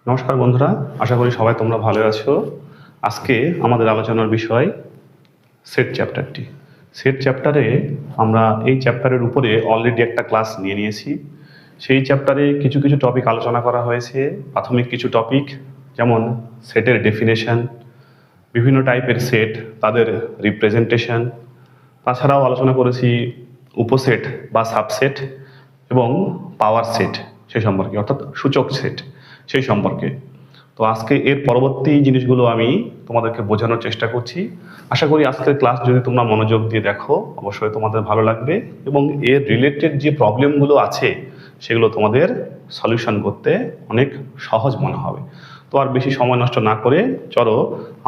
নমস্কার বন্ধুরা, আশা করি সবাই তোমরা ভালো আছো। আজকে আমাদের আলোচনার বিষয় সেট চ্যাপ্টারটি। সেট চ্যাপ্টারে আমরা এই চ্যাপ্টারের উপরে অলরেডি একটা ক্লাস নিয়ে নিয়েছি। সেই চ্যাপ্টারে কিছু কিছু টপিক আলোচনা করা হয়েছে। প্রাথমিক কিছু টপিক যেমন সেটের ডেফিনেশন, বিভিন্ন টাইপের সেট, তাদের রিপ্রেজেন্টেশন, তাছাড়াও আলোচনা করেছি উপসেট বা সাবসেট এবং পাওয়ার সেট সেই সম্পর্কে, অর্থাৎ সূচক সেট সেই সম্পর্কে। তো আজকে এর পরবর্তী জিনিসগুলো আমি তোমাদেরকে বোঝানোর চেষ্টা করছি। আশা করি আজকের ক্লাস যদি তোমরা মনোযোগ দিয়ে দেখো অবশ্যই তোমাদের ভালো লাগবে এবং এর রিলেটেড যে প্রবলেমগুলো আছে সেগুলো তোমাদের সলিউশন করতে অনেক সহজ মনে হবে। তো আর বেশি সময় নষ্ট না করে চলো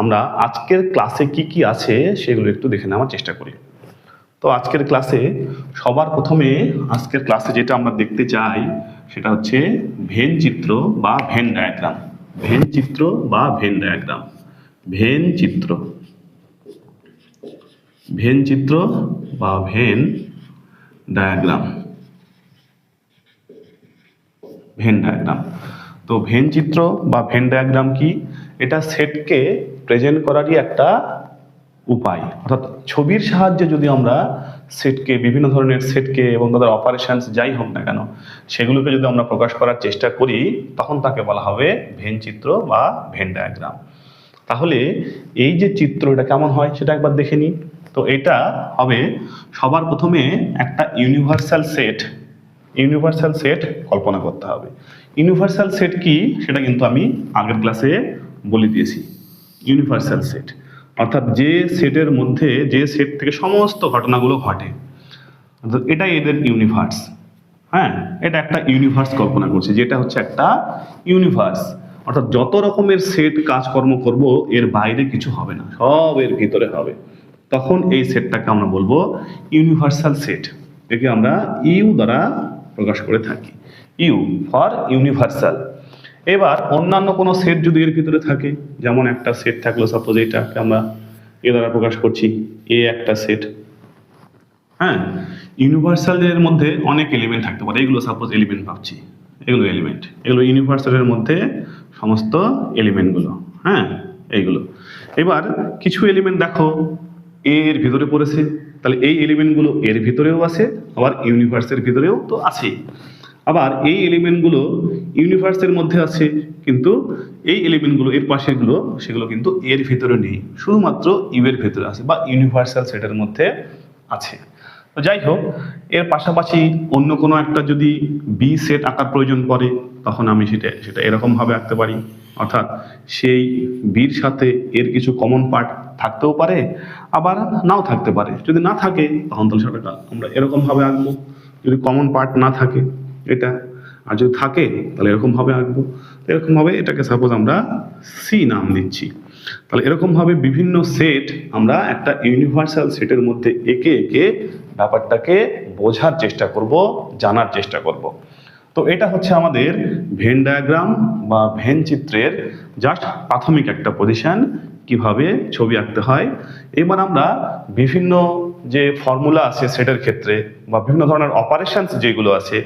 আমরা আজকের ক্লাসে কি কি আছে সেগুলো একটু দেখে নেওয়ার চেষ্টা করি। তো আজকের ক্লাসে সবার প্রথমে আজকের ক্লাসে যেটা আমরা দেখতে চাই সেটা হচ্ছে ভেন চিত্র বা ভেন ডায়াগ্রাম। ভেন চিত্র বা ভেন ডায়াগ্রাম। ভেন চিত্র, ভেন চিত্র বা ভেন ডায়াগ্রাম। Venn diagram. তো ভেন চিত্র বা ভেন ডায়াগ্রাম কি? এটা সেটকে প্রেজেন্ট করারই একটা উপায়, অর্থাৎ ছবির সাহায্যে যদি আমরা সেটকে, বিভিন্ন ধরনের সেটকে এবং তাদের অপারেশনস যাই হোক না কেন সেগুলোকে যদি আমরা প্রকাশ করার চেষ্টা করি তখন তাকে বলা হবে ভেন চিত্র বা ভেন ডায়াগ্রাম। তাহলে এই যে চিত্র এটা কেমন হয় সেটা একবার দেখে নিই। তো এটা হবে সবার প্রথমে একটা ইউনিভার্সাল সেট, ইউনিভার্সাল সেট কল্পনা করতে হবে। ইউনিভার্সাল সেট কি সেটা কিন্তু আমি আগের ক্লাসে বলে দিয়েছি। ইউনিভার্সাল সেট অর্থাৎ যে সেটের মধ্যে, যে সেট থেকে সমস্ত ঘটনাগুলো ঘটে, এটাই এদের ইউনিভার্স। হ্যাঁ, এটা একটা ইউনিভার্স কল্পনা করছে, যেটা হচ্ছে একটা ইউনিভার্স। অর্থাৎ যত রকমের সেট কাজকর্ম করব এর বাইরে কিছু হবে না, সব এর ভিতরে হবে। তখন এই সেটটাকে আমরা বলবো ইউনিভার্সাল সেট। একে আমরা ইউ দ্বারা প্রকাশ করে থাকি, ইউ ফর ইউনিভার্সাল। এবার অন্যান্য কোনো সেট যদি এর ভিতরে থাকে, যেমন একটা সেট থাকলো, সাপোজ এটাকে আমরা এ দ্বারা প্রকাশ করছি, এ একটা সেট। হ্যাঁ, ইউনিভার্সালের মধ্যে অনেক এলিমেন্ট থাকতে পারে, এগুলো সাপোজ এলিমেন্ট ভাবছি, এগুলো এলিমেন্ট, এগুলো ইউনিভার্সালের মধ্যে সমস্ত এলিমেন্টগুলো। হ্যাঁ, এইগুলো। এবার কিছু এলিমেন্ট দেখো এর ভিতরে পড়েছে, তাহলে এই এলিমেন্টগুলো এর ভিতরেও আছে, আবার ইউনিভার্সের ভিতরেও তো আছে। আবার এই এলিমেন্টগুলো ইউনিভার্সের মধ্যে আছে, কিন্তু এই এলিমেন্টগুলো এর পাশেগুলো সেগুলো কিন্তু এর ভিতরে নেই, শুধুমাত্র ইউ এর ভিতরে আছে বা ইউনিভার্সাল সেটের মধ্যে আছে। তো যাই হোক, এর পাশাপাশি অন্য কোনো একটা যদি বি সেট আঁকার প্রয়োজন পড়ে তখন আমি সেটা এরকমভাবে আঁকতে পারি। অর্থাৎ সেই বির সাথে এর কিছু কমন পার্ট থাকতেও পারে, আবার নাও থাকতে পারে। যদি না থাকে তখন তো সেটা আমরা এরকমভাবে আঁকবো, যদি কমন পার্ট না থাকে এটা, আর যদি থাকে তাহলে এরকমভাবে আঁকবো। এরকমভাবে এটাকে সাপোজ আমরা সি নাম দিচ্ছি। তাহলে এরকমভাবে বিভিন্ন সেট আমরা একটা ইউনিভার্সাল সেটের মধ্যে একে একে ব্যাপারটাকে বোঝার চেষ্টা করব, জানার চেষ্টা করব। তো এটা হচ্ছে আমাদের ভেন ডায়াগ্রাম বা ভেন চিত্রের জাস্ট প্রাথমিক একটা পজিশন, কিভাবে ছবি আঁকতে হয়। এবার আমরা বিভিন্ন যে ফর্মুলা আছে সেটের ক্ষেত্রে বা বিভিন্ন ধরনের অপারেশনস যেগুলো আছে,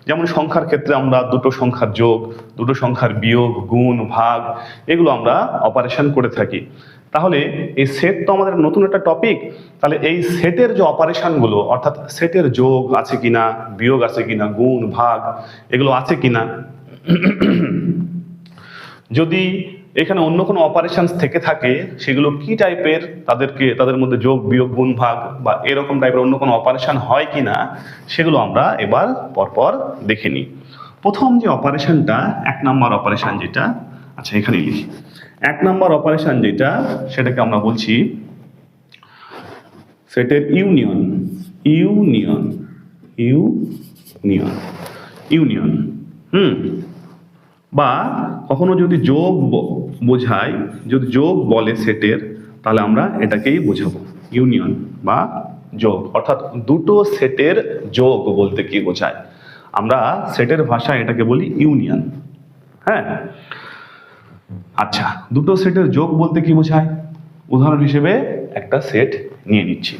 যেমন সংখ্যার ক্ষেত্রে আমরা দুটো সংখ্যার যোগ, দুটো সংখ্যার বিয়োগ, গুণ, ভাগ, এগুলো আমরা অপারেশন করে থাকি। তাহলে এই সেট তো আমাদের নতুন একটা টপিক। তাহলে এই সেটের যে অপারেশনগুলো, অর্থাৎ সেটের যোগ আছে কিনা, বিয়োগ আছে কিনা, গুণ, ভাগ এগুলো আছে কিনা, যদি এখানে অন্য কোনো অপারেশনস থেকে থাকে সেগুলো কি টাইপের, তাদের মধ্যে যোগ, বিয়োগ, গুণ, ভাগ বা এরকম টাইপের অন্য কোনো অপারেশন হয় কিনা সেগুলো আমরা এবার পরপর দেখে নিই। প্রথম যে অপারেশনটা, 1 নম্বর অপারেশন যেটা, আচ্ছা এখানে লিখি। 1 নম্বর অপারেশন যেটা, সেটাকে আমরা বলছি সেটের ইউনিয়ন। Union, union, union. বা কখনো যদি যোগ বোঝায়, যদি যোগ বলে সেটের, তাহলে আমরা এটাকেই বোঝাবো ইউনিয়ন বা যোগ। অর্থাৎ দুটো সেটের যোগ বলতে কি বোঝায়, আমরা সেটের ভাষায় এটাকে বলি ইউনিয়ন। হ্যাঁ, আচ্ছা, দুটো সেটের যোগ বলতে কি বোঝায়? উদাহরণ হিসেবে একটা সেট নিয়ে নিচ্ছি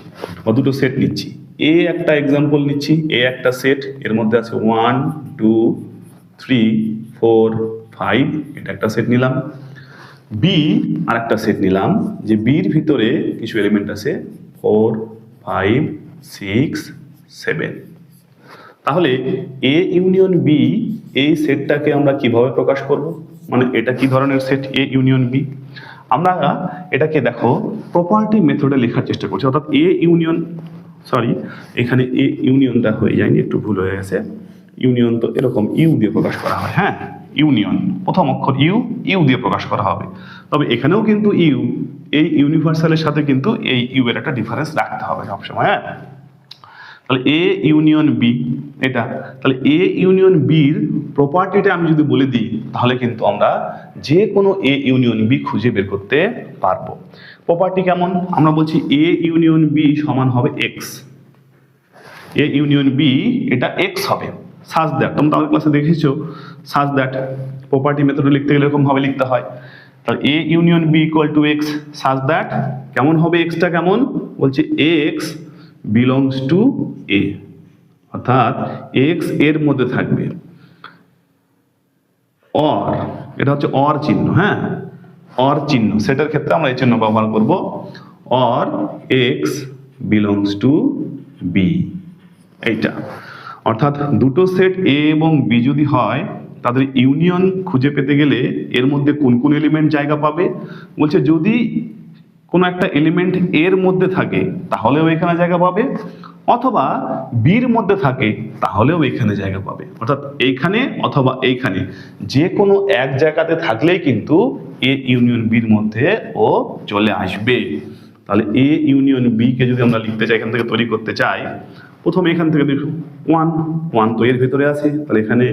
বা দুটো সেট নিচ্ছি। এ একটা এক্সাম্পল নিচ্ছি, এ একটা সেট, এর মধ্যে আছে 1 2 3 4 5, এটা একটা সেট নিলাম। বি আর একটা সেট নিলাম, যে বির ভিতরে কিছু এলিমেন্ট আছে 4, 5, 6, 7। তাহলে এ ইউনিয়ন বি, এই সেটটাকে আমরা কিভাবে প্রকাশ করব? মানে এটা কি ধরনের সেট এ ইউনিয়ন বি? আমরা এটাকে দেখো প্রপার্টি মেথডে লেখার চেষ্টা করছি, অর্থাৎ এ ইউনিয়ন, সরি এখানে এ ইউনিয়নটা হয়ে যায়নি, একটু ভুল হয়ে গেছে। ইউনিয়ন তো এরকম ইউ দিয়ে প্রকাশ করা হয়, হ্যাঁ ইউনিয়ন প্রথম অক্ষর ইউ দিয়ে প্রকাশ করা হবে। তবে এখানেও কিন্তু ইউ, এই ইউনিভার্সালের সাথে কিন্তু এই ইউ এর একটা ডিফারেন্স রাখতে হবে সবসময়, হ্যাঁ। তাহলে এ ইউনিয়ন বি এটা, তাহলে এ ইউনিয়ন বির প্রপার্টিটা আমি যদি বলে দিই, তাহলে কিন্তু আমরা যে কোনো এ ইউনিয়ন বি খুঁজে বের করতে পারবো। প্রপার্টি কেমন? আমরা বলছি এ ইউনিয়ন বি সমান হবে এক্স। এ ইউনিয়ন বি এটা এক্স হবে, সাজ দ্যাট, তোমরা আমাদের ক্লাসে দেখেছো সাজ দ্যাট প্রপার্টি মেথডে লিখতে গেলে এরকম ভাবে লিখতে হয়। তাহলে A union B equal to X, such that কেমন হবে? এক্সটা কেমন বলছে, এক্স বিলংস টু এ, অর্থাৎ এক্স এর মধ্যে থাকবে। অর, এটা হচ্ছে অর চিহ্ন, হ্যাঁ অর চিহ্ন, সেটার ক্ষেত্রে আমরা এই চিহ্ন ব্যবহার করব। Or X belongs to B, এইটা। অর্থাৎ দুটো সেট এ এবং বি যদি হয়, তাদের ইউনিয়ন খুঁজে পেতে গেলে এর মধ্যে কোন কোন এলিমেন্ট জায়গা পাবে? বলছে যদি কোনো একটা এলিমেন্ট এর মধ্যে থাকে তাহলেও এখানে জায়গা পাবে, অথবা বির মধ্যে থাকে তাহলেও এখানে জায়গা পাবে। অর্থাৎ এইখানে অথবা এইখানে যে কোনো এক জায়গাতে থাকলেই কিন্তু এ ইউনিয়ন বির মধ্যে ও চলে আসবে। তাহলে এ ইউনিয়ন বি কে যদি আমরা লিখতে চাই, এখান থেকে তৈরি করতে চাই, প্রথমে এখান থেকে দেখো 1 তো এর ভিতরে আছে, তাহলে এখানে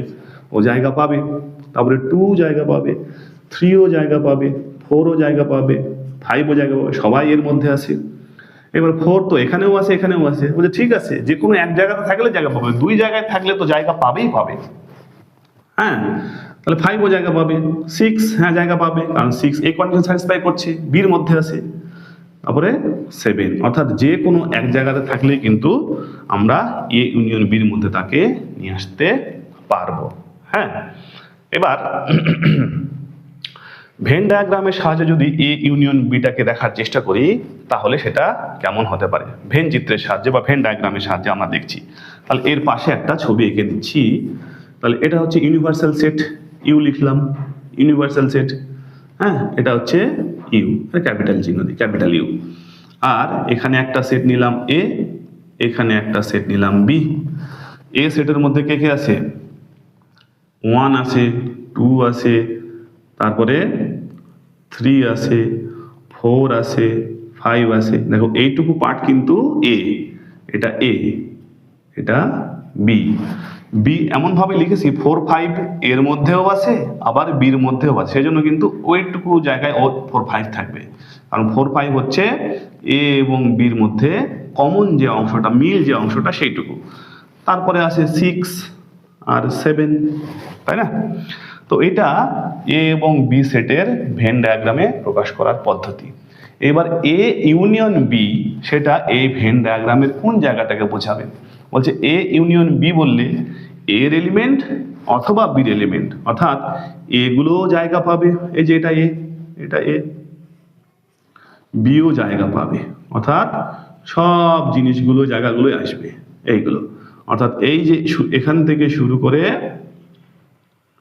ও জায়গা পাবে। তারপরে 2 জায়গা পাবে, 3ও জায়গা পাবে, 4ও জায়গা পাবে, 5ও জায়গা পাবে, সবাই এর মধ্যে আছে। এবার 4 তো এখানেও আছে এখানেও আছে, বলছে ঠিক আছে যে কোনো এক জায়গাতে থাকলে জায়গা পাবে, 2 জায়গায় থাকলে তো জায়গা পাবেই পাবে, হ্যাঁ। তাহলে 5ও জায়গা পাবে, 6 হ্যাঁ জায়গা পাবে, কারণ 6 এই কন্ডিশন স্যাটিসফাই করছে, বির মধ্যে আছে। তারপরে 7, অর্থাৎ যে কোনো এক জায়গাতে থাকলে কিন্তু আমরা এ ইউনিয়ন বির মধ্যে তাকে নিয়ে আসতে পারবো, হ্যাঁ। এবার ভেন ডায়াগ্রামের সাহায্যে যদি এ ইউনিয়ন বিটাকে দেখার চেষ্টা করি, তাহলে সেটা কেমন হতে পারে? ভেন চিত্রের সাহায্যে বা ভেন ডায়াগ্রামের সাহায্যে আমরা দেখছি। তাহলে এর পাশে একটা ছবি এঁকে দিচ্ছি। তাহলে এটা হচ্ছে ইউনিভার্সাল সেট, ইউ লিখলাম ইউনিভার্সাল সেট, হ্যাঁ এটা হচ্ছে ইউ, ক্যাপিটাল চিহ্ন দিই, ক্যাপিটাল ইউ। আর এখানে একটা সেট নিলাম এ, এখানে একটা সেট নিলাম বি। এ সেটের মধ্যে কে কে আছে? 1 আছে, 2 আছে, তারপরে 3 আছে, 4 আছে, 5 আছে। দেখো এইটুকু পার্ট কিন্তু এ, এটা এ, এটা বি। বি এমন ভাবে লিখেছি 4, 5 এর মধ্যেও আছে আবার বির মধ্যেও আছে, সেজন্য কিন্তু ওইটুকু জায়গায় ও 4, 5 থাকবে, কারণ 4, 5 হচ্ছে এ এবং বির মধ্যে কমন যে অংশটা, মিল যে অংশটা সেইটুকু। তারপরে আছে 6 আর 7, তাই না? তো এটা এ এবং বি সেটের ভেন ডায়াগ্রামে প্রকাশ করার পদ্ধতি। এবার এ ইউনিয়ন বি, সেটা এই ভেন ডায়াগ্রামের কোন জায়গাটাকে বোঝাবে? বলছে এ ইউনিয়ন বি বললে এর এলিমেন্ট অথবা বির এলিমেন্ট, অর্থাৎ এগুলো জায়গা পাবে, এই যে এটা এ, এটা এ, বিও জায়গা পাবে, অর্থাৎ সব জিনিসগুলো জায়গাগুলো আসবে এইগুলো। অর্থাৎ এই যে এখান থেকে শুরু করে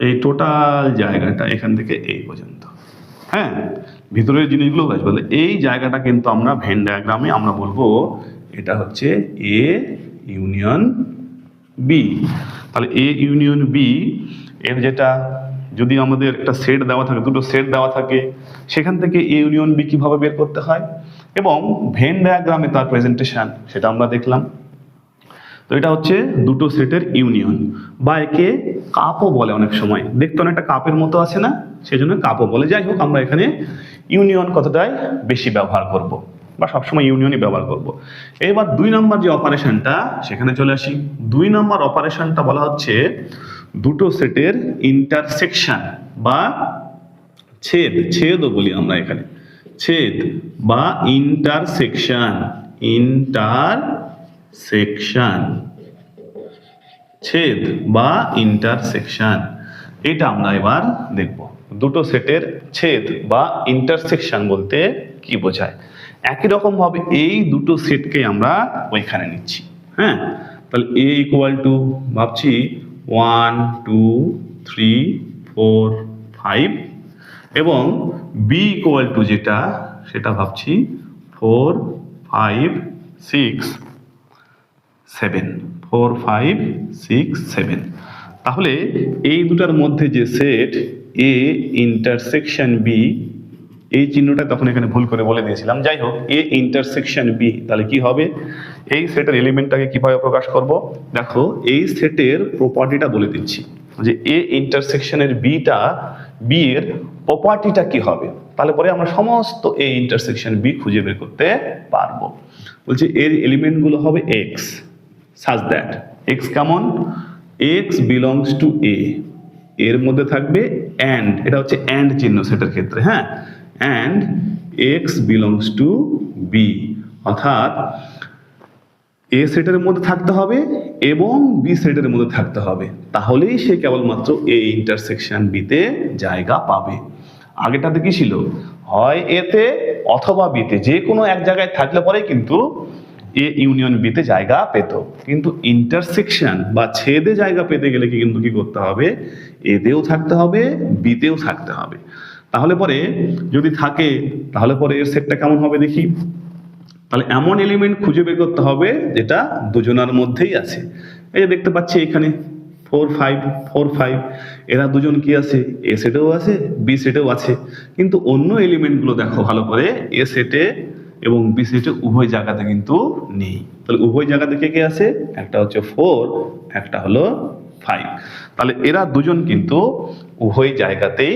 এই টোটাল জায়গাটা এখান থেকে এই পর্যন্ত, হ্যাঁ ভিতরের জিনিসগুলো আসবে। এই জায়গাটা কিন্তু আমরা ভেন ডায়াগ্রামে আমরা বলবো এটা হচ্ছে এ ইউনিয়ন বি। তাহলে এ ইউনিয়ন বি এর যেটা, যদি আমাদের একটা সেট দেওয়া থাকে, দুটো সেট দেওয়া থাকে, সেখান থেকে এ ইউনিয়ন বি কিভাবে বের করতে হয় এবং ভেন ডায়াগ্রামে তার প্রেজেন্টেশন, সেটা আমরা দেখলাম। তো এটা হচ্ছে দুটো সেটের ইউনিয়ন, বা একে কাপও বলে, অনেক সময় দেখতে অনেকটা কাপের মতো আছে না, সেই জন্য কাপও বলে। যাই হোক, আমরা এখানে ইউনিয়ন কথাটাই বেশি ব্যবহার করব, বা সবসময় ইউনিয়নই ব্যবহার করব। এবার 2 নম্বর যে অপারেশনটা, সেখানে চলে আসি। 2 নম্বর অপারেশনটা বলা হচ্ছে দুটো সেটের ইন্টারসেকশন বা ছেদ, ছেদও বলি আমরা এখানে, ছেদ বা ইন্টারসেকশন, ইন্টারসেকশন, ছেদ বা ইন্টারসেকশন। এটা আমরা এবার দেখব দুটো সেটের ছেদ বা ইন্টারসেকশন বলতে কি বোঝায়। একই রকম ভাবে এই দুটো সেটকে আমরা ওইখানে নিচ্ছি। হ্যাঁ, তাহলে a ইকুয়াল টু ভাবছি 1 2 3 4 5 এবং b ইকুয়াল টু যেটা সেটা ভাবছি 4 5 6 7 4 5 6 7। তাহলে এই দুটার মধ্যে যে সেট a ইন্টারসেকশন b, এই চিহ্নটা তখন এখানে ভুল করে বলে দিয়েছিলাম, যাই হোক a ইন্টারসেকশন b, তাহলে কি হবে এই সেটের এলিমেন্টটাকে কিভাবে প্রকাশ করব। দেখো এই সেটের প্রপার্টিটা বলে দিচ্ছি যে a ইন্টারসেকশনের b এর প্রপার্টিটা কি হবে, তাহলে পরে আমরা সমস্ত a ইন্টারসেকশন b খুঁজে বের করতে পারবো। বলছে এর এলিমেন্টগুলো হবে x such that x কেমন, x belongs to a, এর মধ্যে থাকবে and, এটা হচ্ছে and চিহ্ন সেটের ক্ষেত্রে, হ্যাঁ, and x belongs to b, অর্থাৎ a সেটের মধ্যে থাকতে হবে এবং b সেটের মধ্যে থাকতে হবে, তাহলেই সে কেবলমাত্র a ইন্টারসেকশন b তে জায়গা পাবে। আগেটাতে কি ছিল, হয় a তে অথবা b তে, যে কোনো এক জায়গায় থাকলে পরে কিন্তু এ ইউনিয়ন বি তে জায়গা পেত, কিন্তু ইন্টারসেকশন বা ছেদে জায়গা পেতে গেলে কিন্তু কি করতে হবে, এ তেও থাকতে হবে বি তেও থাকতে হবে। তাহলে পরে যদি থাকে তাহলে পরে এর সেটটা কেমন হবে দেখি। তাহলে এমন এলিমেন্ট খুঁজে বের করতে হবে যেটা দুজনার মধ্যেই আছে। এই যে দেখতে পাচ্ছি এখানে 4 5 4 5, এরা দুজন কি আছে, এ সেটেও আছে বি সেটেও আছে, কিন্তু অন্য এলিমেন্টগুলো দেখো ভালো করে, এ সেটে এবং বি সেটে উভয় জায়গাতে কিন্তু নেই। তাহলে উভয় জায়গাতে কে কে আছে, একটা হচ্ছে 4, একটা হলো 5, তাহলে এরা দুজন কিন্তু উভয় জায়গাতেই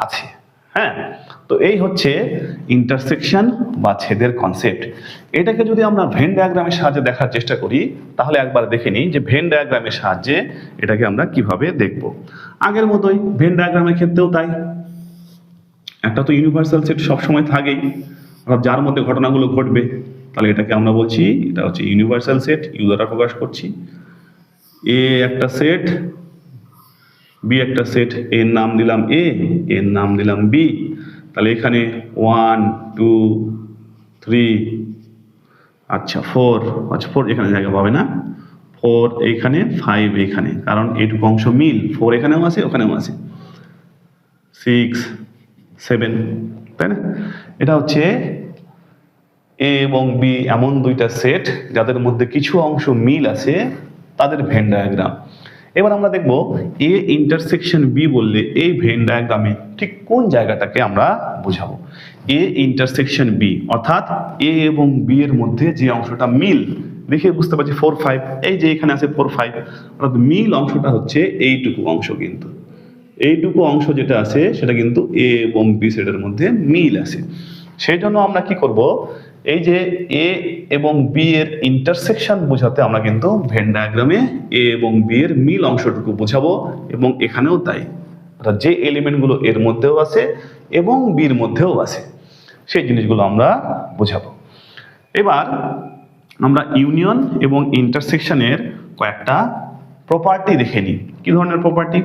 আছে। হ্যাঁ, তো এই হচ্ছে ইন্টারসেকশন বা ছেদের কনসেপ্ট। এটাকে যদি আমরা ভেন ডায়াগ্রামের সাহায্যে দেখার চেষ্টা করি তাহলে একবার দেখে নিই যে ভেন ডায়াগ্রামের সাহায্যে এটাকে আমরা কিভাবে দেখব। আগের মতোই ভেন ডায়াগ্রামের ক্ষেত্রেও তাই, একটা তো ইউনিভার্সাল সেট সবসময় থাকেই, অর্থাৎ যার মধ্যে ঘটনাগুলো ঘটবে, তাহলে এটাকে আমরা বলছি এটা হচ্ছে ইউনিভার্সাল সেট, ইউ দ্বারা প্রকাশ করছি। এ একটা সেট, বি একটা সেট, এর নাম দিলাম এ, এর নাম দিলাম বি, তাহলে এখানে 1 2 3, আচ্ছা 4, আচ্ছা 4 এখানে জায়গা পাবে না, 4 এইখানে 5 এইখানে, কারণ এইটুকু অংশ মিল, 4 এখানেও আছে ওখানেও আছে, 6 7, তাই না। এটা হচ্ছে এ এবং বি এমন দুইটা সেট যাদের মধ্যে কিছু অংশ মিল আছে, তাদের ভেন ডায়াগ্রাম। এবার আমরা দেখব এ ইন্টারসেকশন বি বললে এই ভেন ডায়াগ্রামে ঠিক কোন জায়গাটাকে আমরা বোঝাবো। এ ইন্টারসেকশন বি অর্থাৎ এ এবং বি এর মধ্যে যে অংশটা মিল, দেখে বুঝতে পারছি 4 5, এই যে এখানে আছে 4 5, অর্থাৎ মিল অংশটা হচ্ছে এইটুকু অংশ, কিন্তু এইটুকু অংশ যেটা আছে সেটা কিন্তু এ এবং বি সেটের মধ্যে মিল আছে। সেই জন্য আমরা কি করব, এই যে এ এবং বি এর ইন্টারসেকশন বোঝাতে আমরা কিন্তু ভেন ডায়াগ্রামে এ এবং বি এর মিল অংশটুকু বোঝাবো, এবং এখানেও তাই, অর্থাৎ যে এলিমেন্টগুলো এর মধ্যেও আছে এবং বির মধ্যেও আছে সেই জিনিসগুলো আমরা বোঝাবো। এবার আমরা ইউনিয়ন এবং ইন্টারসেকশনের কয়েকটা প্রপার্টি দেখে নিই, কি ধরনের প্রপার্টি,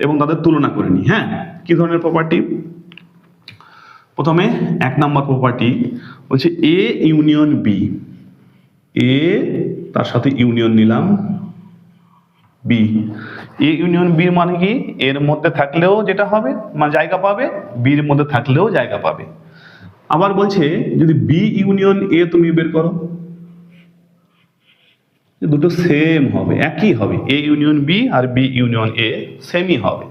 এবং তাদের তুলনা করে নিই। হ্যাঁ, কি ধরনের প্রপার্টি, প্রথমে 1 নম্বর প্রপার্টি বলছে এ ইউনিয়ন বি, এ তার সাথে ইউনিয়ন নিলাম বি, এ ইউনিয়ন বি মানে কি, এর মধ্যে থাকলেও যেটা হবে মানে জায়গা পাবে, বির মধ্যে থাকলেও জায়গা পাবে। আবার বলছে যদি বি ইউনিয়ন এ তুমি বের করো, দুটো সেম হবে, একই হবে, এ ইউনিয়ন বি আর বি ইউনিয়ন এ সেমই হবে,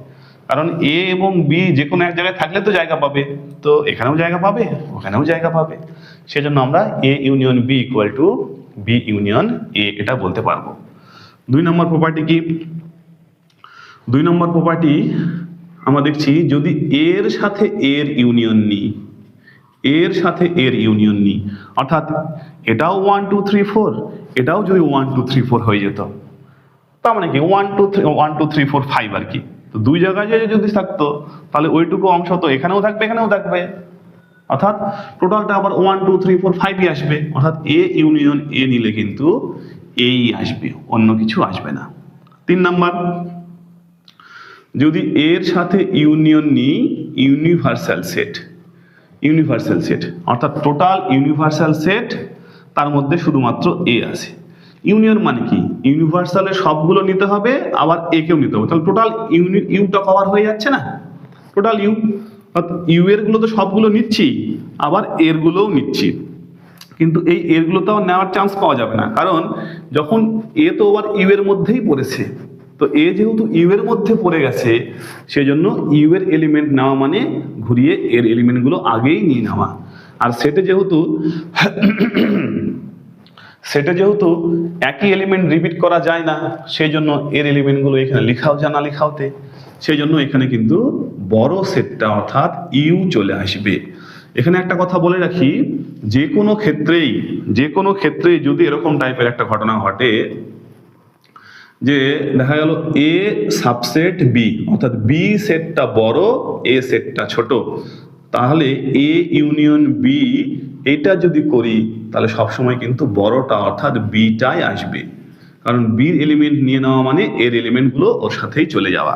কারণ এ এবং বি যে কোনো এক জায়গায় থাকলে তো জায়গা পাবে, তো এখানেও জায়গা পাবে ওখানেও জায়গা পাবে, সেজন্য আমরা A union B equal to B union A এটা বলতে পারবো। 2 নম্বর প্রপার্টি কি, 2 নম্বর প্রপার্টি আমরা দেখছি যদি এর সাথে এর ইউনিয়ন নিই, এর সাথে এর ইউনিয়ন নিই, অর্থাৎ এটাও 1 2 3 4, এটাও যদি 1 2 3 4 হয়ে যেত, তার মানে কি 1 2 3 4 5 আর কি, তো দুই জায়গায় যদি থাকতো তাহলে ওইটুকু অংশ তো এখানেও থাকবে এখানেও থাকবে, অর্থাৎ টোটালটা আবার 1 2 3 4 5ই আসবে, অর্থাৎ এ ইউনিয়ন এ নিলে কিন্তু এই আসবে, অন্য কিছু আসবে না। 3 নাম্বার যদি এর সাথে ইউনিয়ন নিই ইউনিভার্সাল সেট, অর্থাৎ টোটাল ইউনিভার্সাল সেট, তার মধ্যে শুধুমাত্র এ আছে। ইউনিয়ন মানে কি, ইউনিভার্সালের সবগুলো নিতে হবে আবার এ কেও নিতে হবে, তাহলে টোটাল ইউটা কভার হয়ে যাচ্ছে না, টোটাল ইউ, ইউ এর গুলো তো সবগুলো নিচ্ছি আবার এর গুলোও নিচ্ছি, কিন্তু এই এর গুলো তো নেওয়ার চান্স পাওয়া যাবে না, কারণ যখন এ তো আবার ইউ এর মধ্যেই পড়েছে, তো এ যেহেতু ইউ এর মধ্যে পড়ে গেছে সেজন্য ইউ এর এলিমেন্ট নেওয়া মানে ঘুরিয়ে এর এলিমেন্ট গুলো আগেই নিয়ে নেওয়া। আর সেটে যেহেতু একই এলিমেন্ট রিপিট করা যায় না, সেই জন্য এর এলিমেন্ট গুলো এখানে লিখাও জানা লিখাওতে, সেই জন্য এখানে কিন্তু বড় সেটটা অর্থাৎ ইউ চলে আসবে। এখানে একটা কথা বলে রাখি, যে কোনো ক্ষেত্রেই যদি এরকম টাইপের একটা ঘটনা ঘটে যে দেখা গেল এ সাবসেট বি, অর্থাৎ বি সেটটা বড় এ সেটটা ছোট, তাহলে এ ইউনিয়ন বি এটা যদি করি তাহলে সবসময় কিন্তু বড়টা অর্থাৎ বিটাই আসবে, কারণ বির এলিমেন্ট নিয়ে নেওয়া মানে এর এলিমেন্টগুলো ওর সাথেই চলে যাওয়া,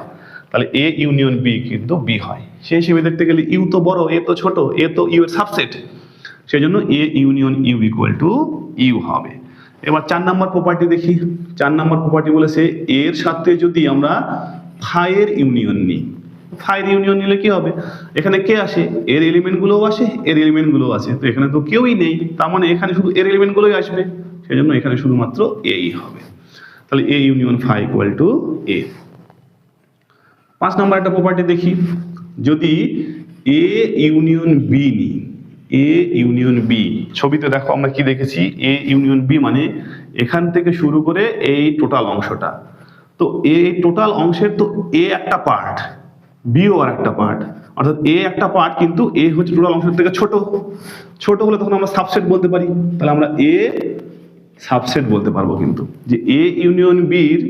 তাহলে এ ইউনিয়ন বি কিন্তু বি হয়। সেই হিসেবে দেখতে গেলে ইউ তো বড় এ তো ছোট, এ তো ইউ এর সাবসেট, সেই জন্য A union U equal to U হবে। এবার 4 নম্বর প্রপার্টি দেখি। 4 নম্বর প্রপার্টি বলেছে এর সাথে যদি আমরা ফাইয়ের ইউনিয়ন নিই, ফাইয়ের ইউনিয়ন নিলে কি হবে, এখানে কে আসে, এর এলিমেন্ট গুলোও আসে এর এলিমেন্ট গুলোও আসে, তো এখানে তো কেউই নেই, তার মানে এখানে শুধু এর এলিমেন্ট গুলোই আসবে, সেই জন্য এখানে শুধুমাত্র এই হবে, তাহলে A union phi equal to A. 5 নম্বর একটা প্রপার্টি দেখি, যদি এ ইউনিয়ন বি নিই, এ ইউনিয়ন বি, ছবিতে দেখো আমরা কি দেখেছি, এ ইউনিয়ন বি মানে এখান থেকে শুরু করে এই টোটাল অংশটা, তো এই টোটাল অংশের তো এ একটা পার্ট বিও আর একটা পার্ট, অর্থাৎ এ একটা পার্ট কিন্তু এ হচ্ছে টোটাল অংশের থেকে ছোট হলে তখন আমরা সাবসেট বলতে পারি, তাহলে আমরা এ সাবসেট বলতে পারবো, কিন্তু যে এ ইউনিয়ন বির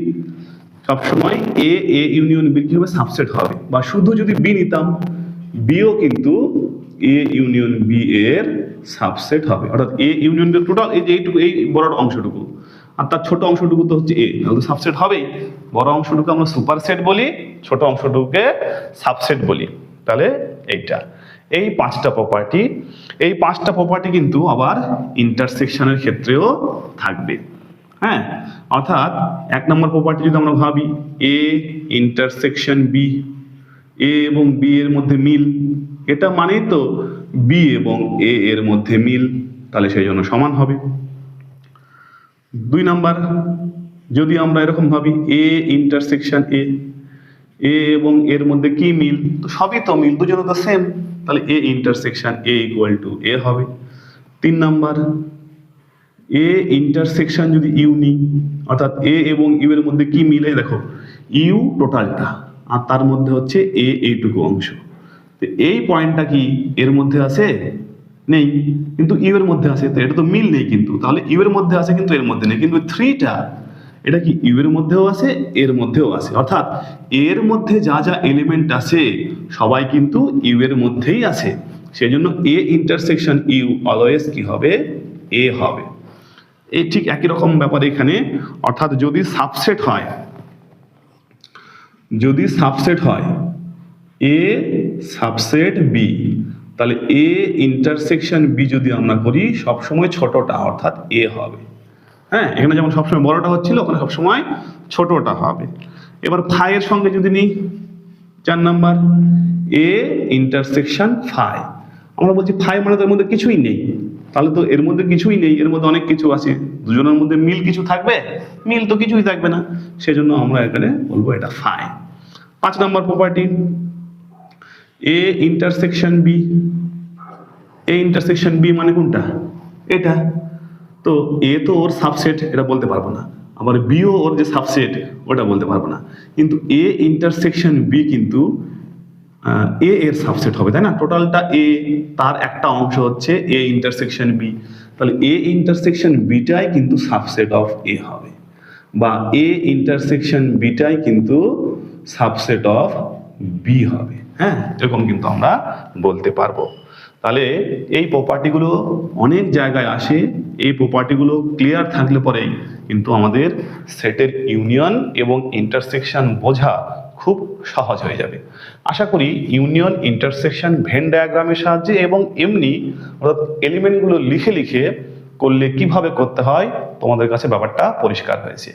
সবসময় এ ইউনিয়ন বি কি হবে, সাবসেট হবে, বা শুধু যদি বি নিতাম বিও কিন্তু এ ইউনিয়ন বি এর সাবসেট হবে, অর্থাৎ এ ইউনিয়ন বি টোটাল এই যে এইটুকু এই বড় অংশটুকু আর তার ছোট অংশটুকু তো হচ্ছে এ, তাহলে সাবসেট হবেই, বড় অংশটুকু আমরা সুপারসেট বলি, ছোট অংশটুকুকে সাবসেট বলি, তাহলে এইটা এই 5টা প্রপার্টি, এই 5টা প্রপার্টি কিন্তু আবার ইন্টারসেকশনের ক্ষেত্রেও থাকবে। হ্যাঁ, অর্থাৎ 1 নম্বর প্রপার্টি যদি আমরা ভাবি এ ইন্টারসেকশন বি, এ এবং বি এর মধ্যে মিল, এটা মানেই তো বি এবং এ এর মধ্যে মিল, তাহলে সেই জন্য সমান হবে। 2 নাম্বার যদি আমরা এরকম ভাবি এ ইন্টারসেকশন এ, এ এবং এর মধ্যে কি মিল, তো সবই তো মিল, দুজনে তো সেম, তাহলে A intersection A equal to A হবে। 3 নাম্বার এ ইন্টারসেকশন যদি ইউ নিই, অর্থাৎ এ এবং ইউ এর মধ্যে কি মিলে, দেখো ইউ টোটালটা আর তার মধ্যে হচ্ছে এ এইটুকু অংশ, তো এই পয়েন্টটা কি এর মধ্যে আছে, নেই, কিন্তু ইউ এর মধ্যে আছে, তো এটা তো মিল নেই, কিন্তু তাহলে ইউ এর মধ্যে আছে কিন্তু এর মধ্যে নেই, কিন্তু 3টা এটা কি ইউ এর মধ্যেও আছে এর মধ্যেও আছে, অর্থাৎ এর মধ্যে যা যা এলিমেন্ট আছে সবাই কিন্তু ইউ এর মধ্যেই আছে, সেই জন্য এ ইন্টারসেকশন ইউ অলওয়েজ কি হবে, এ হবে। এই ঠিক একই রকম ব্যাপার এখানে, অর্থাৎ যদি সাবসেট হয় এ সাবসেট বি, তাহলে এ ইন্টারসেকশন বি যদি আমরা করি সবসময় ছোটটা অর্থাৎ এ হবে। হ্যাঁ, এখানে যেমন সবসময় বড়টা হচ্ছিল ওখানে সবসময় ছোটটা হবে। এবার ফাইয়ের সঙ্গে যদি নিই 4 নাম্বার এ ইন্টারসেকশন ফাই, আমরা বলছি ফাই মানে তো এর মধ্যে কিছুই নেই, তাহলে তো এর মধ্যে কিছুই নেই, এর মধ্যে অনেক কিছু আছে, দুজনের মধ্যে মিল কিছু থাকবে, মিল তো কিছুই থাকবে না, সেজন্য আমরা এখানে বলবো এটা ফাই। 5 নম্বর property A intersection B, A intersection B মানে কোনটা, এটা, তো এ তো ওর সাবসেট এটা বলতে পারবো না, আবার বিও ওর যে সাবসেট ওটা বলতে পারবো না, কিন্তু এ ইন্টারসেকশন বি কিন্তু এ এর সাবসেট হবে, তাই না, টোটালটা এ, তার একটা অংশ হচ্ছে এ ইন্টারসেকশন বি, তাহলে এ ইন্টারসেকশন বিটাই কিন্তু সাবসেট অফ এ হবে, বা এ ইন্টারসেকশন বিটাই কিন্তু সাবসেট অফ বি হবে। হ্যাঁ, এরকম কিন্তু আমরা বলতে পারবো। তাহলে এই প্রপার্টিগুলো অনেক জায়গায় আসে, এই প্রপার্টিগুলো ক্লিয়ার থাকলে পরেই কিন্তু আমাদের সেটের ইউনিয়ন এবং ইন্টারসেকশন বোঝা খুব সহজ হয়ে যাবে। আশা করি ইউনিয়ন, ইন্টারসেকশন, ভেন ডায়াগ্রামের সাহায্যে এবং এমনি অর্থাৎ এলিমেন্টগুলো লিখে লিখে করলে কিভাবে করতে হয় তোমাদের কাছে ব্যাপারটা পরিষ্কার হয়েছে।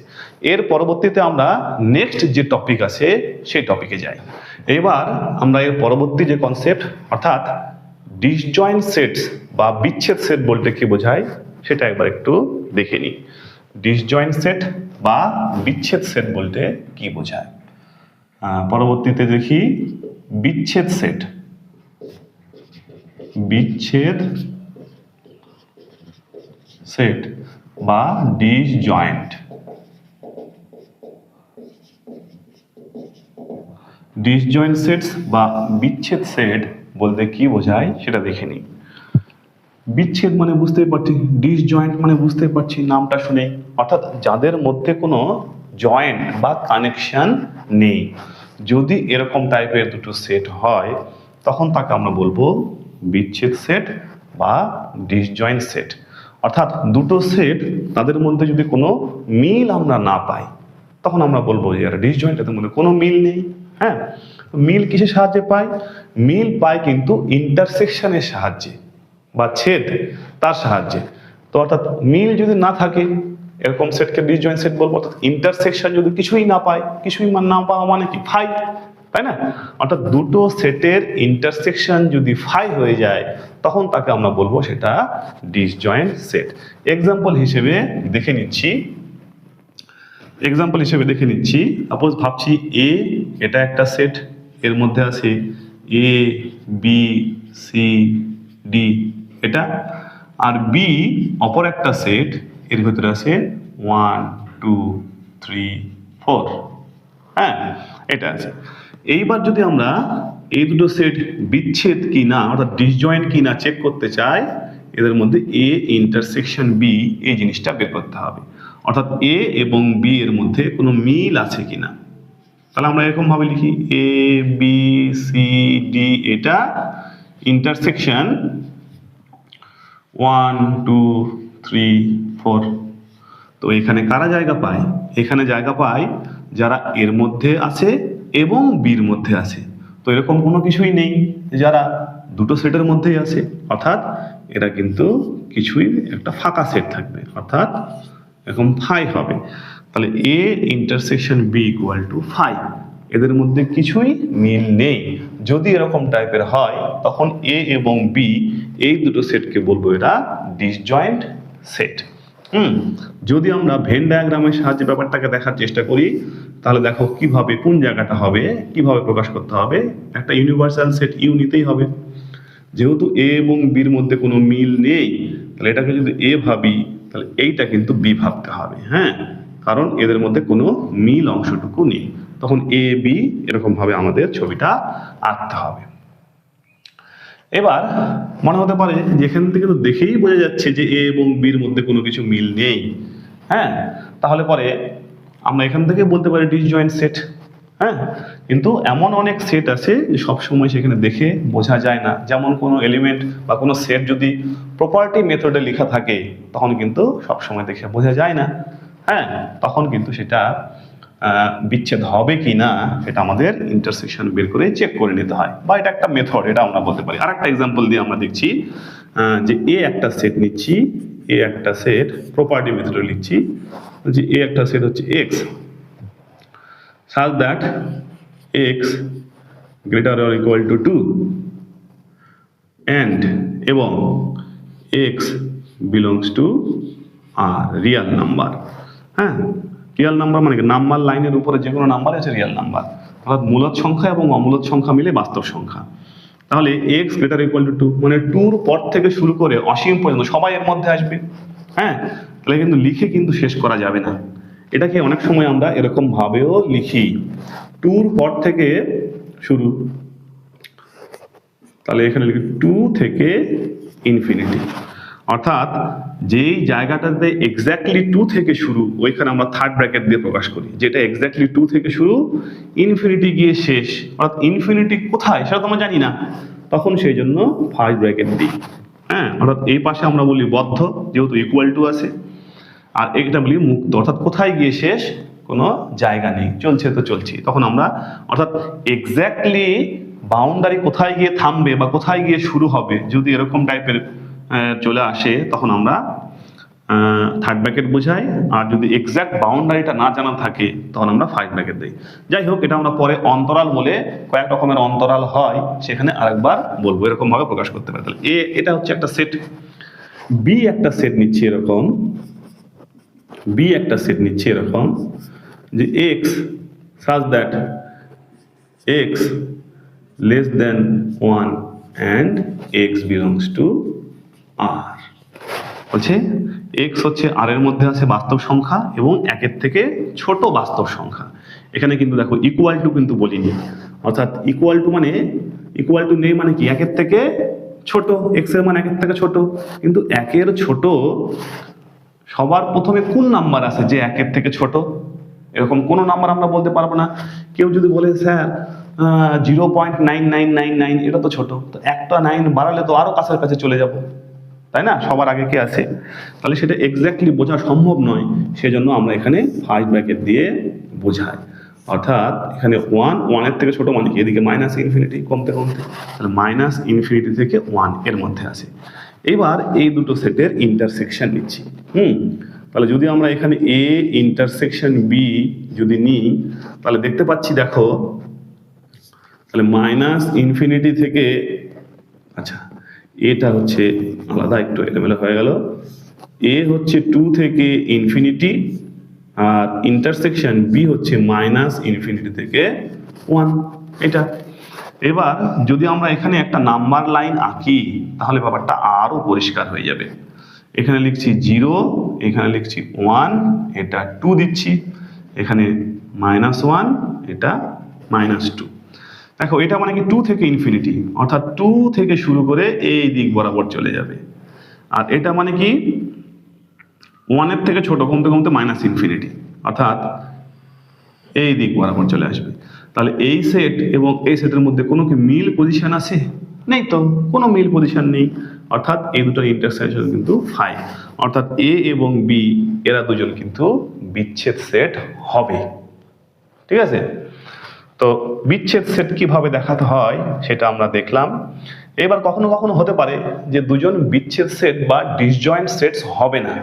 এর পরবর্তীতে আমরা নেক্সট যে টপিক আছে সেই টপিকে যাই। এবার আমরা এর পরবর্তী যে কনসেপ্ট অর্থাৎ ডিসজয়েন্ট সেটস বা বিচ্ছেদ সেট বলতে কি বোঝায় সেটা একবার একটু দেখে নিই। ডিসজয়েন্ট সেট বা বিচ্ছেদ সেট বলতে কি বোঝায়। পরবর্তীতে দেখি বিচ্ছেদ সেট। বিচ্ছেদ সেট বা ডিসজয়েন্ট। ডিসজয়েন্ট সেটস বা বিচ্ছেদ সেট বলতে কি বোঝায় সেটা দেখে নিই। বিচ্ছেদ মানে বুঝতেই পারছি, ডিসজয়েন্ট মানে বুঝতেই পারছি নামটা শুনে, অর্থাৎ যাদের মধ্যে কোনো জয়েন্ট বা কানেকশন নেই। যদি এরকম টাইপের দুটো সেট হয় তখন তাকে আমরা বলবো বিচ্ছেদ সেট বা ডিসজয়েন্ট সেট। অর্থাৎ দুটো সেট তাদের মধ্যে যদি কোনো মিল আমরা না পাই তখন আমরা বলবো যে এরা ডিসজয়েন্ট, এদের মধ্যে কোনো মিল নেই। হ্যাঁ, মিল কিসের সাহায্যে পাই? মিল পায় কিন্তু ইন্টারসেকশনের সাহায্যে বা ছেদ তার সাহায্যে। তো অর্থাৎ মিল যদি না থাকে এরকম সেটকে ডিসজয়েন্ট সেট বলবো। অর্থাৎ ইন্টারসেকশন যদি কিছুই না পায়, কিছুই না পাওয়া মানে কি ফাই, তাই না? অর্থাৎ দুটো সেটের ইন্টারসেকশন যদি ফাই হয়ে যায় তখন তাকে আমরা বলবো সেটা ডিসজয়েন্ট সেট। এক্সাম্পল হিসেবে দেখে নিচ্ছি। সাপোজ ভাবছি এ এটা একটা সেট, এর মধ্যে আছে এ বি সি ডি এটা, আর বি অপর একটা সেট, এর ভিতরে আছে 1 2 3 4। হ্যাঁ, এটা আছে। এইবার যদি আমরা এই দুটো সেট বিচ্ছেদ কিনা অর্থাৎ ডিসজয়েন্ট কিনা চেক করতে চাই, এদের মধ্যে এ ইন্টারসেকশন বি এই জিনিসটা বের করতে হবে। অর্থাৎ এ এবং বি এর মধ্যে কোনো মিল আছে কিনা। তাহলে আমরা এরকম ভাবে লিখি এ বি সি ডি এটা ইন্টারসেকশন 1 2 3 4। তো এখানে কারা জায়গা পায়? এখানে জায়গা পায় যারা এর মধ্যে আছে এবং বির মধ্যে আছে। তো এরকম কোনো কিছুই নেই যারা দুটো সেটের মধ্যেই আছে, অর্থাৎ এরা কিন্তু কিছুই একটা ফাঁকা সেট থাকবে, অর্থাৎ এরকম ফাই হবে। তাহলে A intersection B equal to phi, এদের মধ্যে কিছুই মিল নেই। যদি এরকম টাইপের হয় তখন এ এবং বি এই দুটো সেটকে বলবো এরা ডিসজয়েন্ট সেট। যদি আমরা ভেন ডায়াগ্রামের সাহায্যে ব্যাপারটাকে দেখার চেষ্টা করি তাহলে দেখো কিভাবে, কোন জায়গাটা হবে, কিভাবে প্রকাশ করতে হবে। একটা ইউনিভার্সাল সেট ইউ নিতেই হবে। যেহেতু এ এবং বির মধ্যে কোনো মিল নেই তাহলে এটাকে যদি এ ভাবি তাহলে এইটা কিন্তু বি ভাবতে হবে। হ্যাঁ, কারণ এদের মধ্যে কোনো মিল অংশটুকু নেই। তখন এ বি এরকম ভাবে আমাদের ছবিটা আঁকতে হবে। এবার মনে হতে পারে যে এখান থেকে তো দেখেই বোঝা যাচ্ছে যে এ এবং বির মধ্যে কোনো কিছু মিল নেই। হ্যাঁ, তাহলে পরে আমরা এখান থেকে বলতে পারি ডিসজয়েন্ট সেট। হ্যাঁ, কিন্তু এমন অনেক সেট আছে যে সবসময় সেখানে দেখে বোঝা যায় না। যেমন কোনো এলিমেন্ট বা কোনো সেট যদি প্রপার্টি মেথডে লেখা থাকে তখন কিন্তু সবসময় দেখে বোঝা যায় না। হ্যাঁ, তখন কিন্তু সেটা বিচ্ছেদ হবে কি না সেটা আমাদের ইন্টারসেকশন বের করে চেক করে নিতে হয়, বা এটা একটা মেথড, এটা আমরা বলতে পারি। আর একটা এক্সাম্পল দিয়ে আমরা দেখছি যে এ একটা সেট নিচ্ছি, এ একটা সেট প্রপার্টি মেথডে লিখছি যে এ একটা সেট হচ্ছে x such that x greater or equal to 2 and এবং x belongs to a real number। হ্যাঁ, রিয়াল নাম্বার মানে নাম্বার লাইনের উপরে যে কোনো নাম্বার আছে রিয়াল নাম্বার, অর্থাৎ মূলদ সংখ্যা এবং অমূলদ সংখ্যা মিলে বাস্তব সংখ্যা। তাহলে x গ্রেটার ইকুয়াল টু 2 মানে 2 পর থেকে শুরু করে অসীম পর্যন্ত সবাই এর মধ্যে আসবে। হ্যাঁ, তাহলে কিন্তু লিখে কিন্তু শেষ করা যাবে না। এটাকে অনেক সময় আমরা এরকম ভাবেও লিখি 2 পর থেকে শুরু, তাহলে এখানে লিখি 2 থেকে ইনফিনিটি। অর্থাৎ যেই জায়গাটাতে এক্স্যাক্টলি 2 থেকে শুরু ওইখানে আমরা থার্ড ব্র্যাকেট দিয়ে প্রকাশ করি, যেটা এক্স্যাক্টলি 2 থেকে শুরু ইনফিনিটি গিয়ে শেষ, অর্থাৎ ইনফিনিটি কোথায় সেটা তো আমরা জানি না, তখন সেই জন্য ফার্স্ট ব্র্যাকেট দিই। হ্যাঁ, অর্থাৎ এই পাশে আমরা বলি বদ্ধ যেহেতু ইকুয়াল টু আছে, আর এটা বলি মুক্ত, অর্থাৎ কোথায় গিয়ে শেষ কোনো জায়গা নেই, চলছে তো চলছি। তখন আমরা অর্থাৎ এক্স্যাক্টলি বাউন্ডারি কোথায় গিয়ে থামবে বা কোথায় গিয়ে শুরু হবে যদি এরকম টাইপের চলে আসে, তখন আমরা থার্ড ব্র্যাকেট বোঝাই। আর যদি এক্স্যাক্ট বাউন্ডারিটা না জানা থাকে তখন আমরা ফার্স্ট ব্র্যাকেট দিই। যাই হোক, এটা আমরা পরে অন্তরাল বলে কয়েক রকমের অন্তরাল হয়, সেখানে আরেকবার বলবো, এরকম ভাবে প্রকাশ করতে পারে। তাহলে এটা হচ্ছে একটা সেট, বি একটা সেট নিচ্ছি এরকম, বি একটা সেট নিচ্ছি এরকম যে x such that x less than 1 and x belongs to r। বলছে x হচ্ছে r এর মধ্যে আছে বাস্তব সংখ্যা এবং একের থেকে ছোট বাস্তব সংখ্যা। এখানে কিন্তু দেখো ইকুয়াল টু কিন্তু বলিনি, অর্থাৎ ইকুয়াল টু মানে ইকুয়াল টু নেই মানে কি একের থেকে ছোট, x এর মান একের থেকে ছোট, কিন্তু একের ছোট সবার প্রথমে কোন নাম্বার আছে যে একের থেকে ছোট? এরকম কোনো নাম্বার আমরা বলতে পারবো না। কেউ যদি বলে স্যার 0.9999, এটা তো ছোট, তো একটা 9 বাড়ালে তো আরো কাছাকাছি চলে যাব, তাই না? সবার আগে কি আছে? তাহলে সেটা এক্স্যাক্টলি বোঝা সম্ভব নয়, সেজন্য আমরা এখানে ফার্স্ট ব্র্যাকেট দিয়ে বোঝাই। অর্থাৎ এখানে 1 এর থেকে ছোট মানে কি এদিকে মাইনাস ইনফিনিটি কমতে কমতে, তাহলে মাইনাস ইনফিনিটি থেকে 1 এর মধ্যে আছে। এবার এই দুটো সেটের ইন্টারসেকশন নিচ্ছি। তাহলে যদি আমরা এখানে এ ইন্টারসেকশন বি যদি নিই, তাহলে দেখতে পাচ্ছি দেখো, তাহলে মাইনাস ইনফিনিটি থেকে, আচ্ছা এটা হচ্ছে আলাদা, একটু এলোমেলো হয়ে গেল, এ হচ্ছে 2 থেকে ইনফিনিটি আর ইন্টারসেকশন বি হচ্ছে মাইনাস ইনফিনিটি থেকে 1, এটা। এবার যদি আমরা এখানে একটা নাম্বার লাইন আঁকি তাহলে ব্যাপারটা আরো পরিষ্কার হয়ে যাবে। এখানে লিখছি 0, এখানে লিখছি 1, এটা 2 দিচ্ছি, এখানে -1, এটা -2। দেখো এটা মানে কি 2 থেকে ইনফিনিটি, অর্থাৎ 2 থেকে শুরু করে এই দিক বরাবর চলে যাবে। আর এটা মানে কি 1 এর থেকে ছোট কমতে কমতে মাইনাস ইনফিনিটি, অর্থাৎ এই দিক বরাবর চলে আসবে। তাহলে এই সেট এবং এই সেটের মধ্যে কোনো কি মিল পজিশন আছে? নেই তো, কোনো মিল পজিশন নেই, অর্থাৎ এই দুটোর ইন্টারসেকশন কিন্তু 5, অর্থাৎ এ এবং বি এরা দুজন কিন্তু বিচ্ছেদ সেট হবে। ঠিক আছে? তো বিচ্ছেদ সেট কিভাবে দেখাতে হয় সেটা আমরা দেখলাম। এবার কখনো কখনো হতে পারে যে দুজন বিচ্ছেদ সেট বা ডিসজয়েন্ট সেটস হবে না।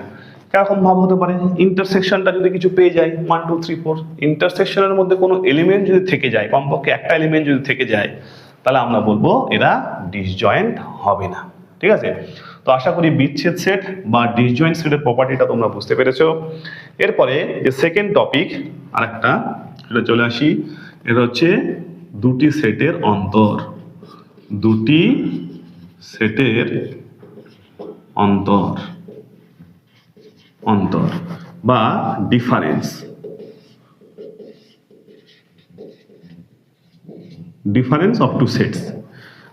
কিরকম ভাবে হতে পারে? ইন্টারসেকশনটা যদি কিছু পেয়ে যায় 1 2 3 4, ইন্টারসেকশনের মধ্যে কোনো এলিমেন্ট যদি থেকে যায়, কমপক্ষে একটা এলিমেন্ট যদি থেকে যায়, তাহলে আমরা বলবো এরা ডিসজয়েন্ট হবে না। ঠিক আছে? তো আশা করি বিচ্ছেদ সেট বা ডিসজয়েন্ট সেটের প্রপার্টিটা তোমরা বুঝতে পেরেছো। এরপরে যে সেকেন্ড টপিক আরেকটা, এটা চলে আসি, এটা হচ্ছে দুটি সেটের অন্তর, দুটি সেটের অন্তর, অন্তর বা difference, difference of two sets.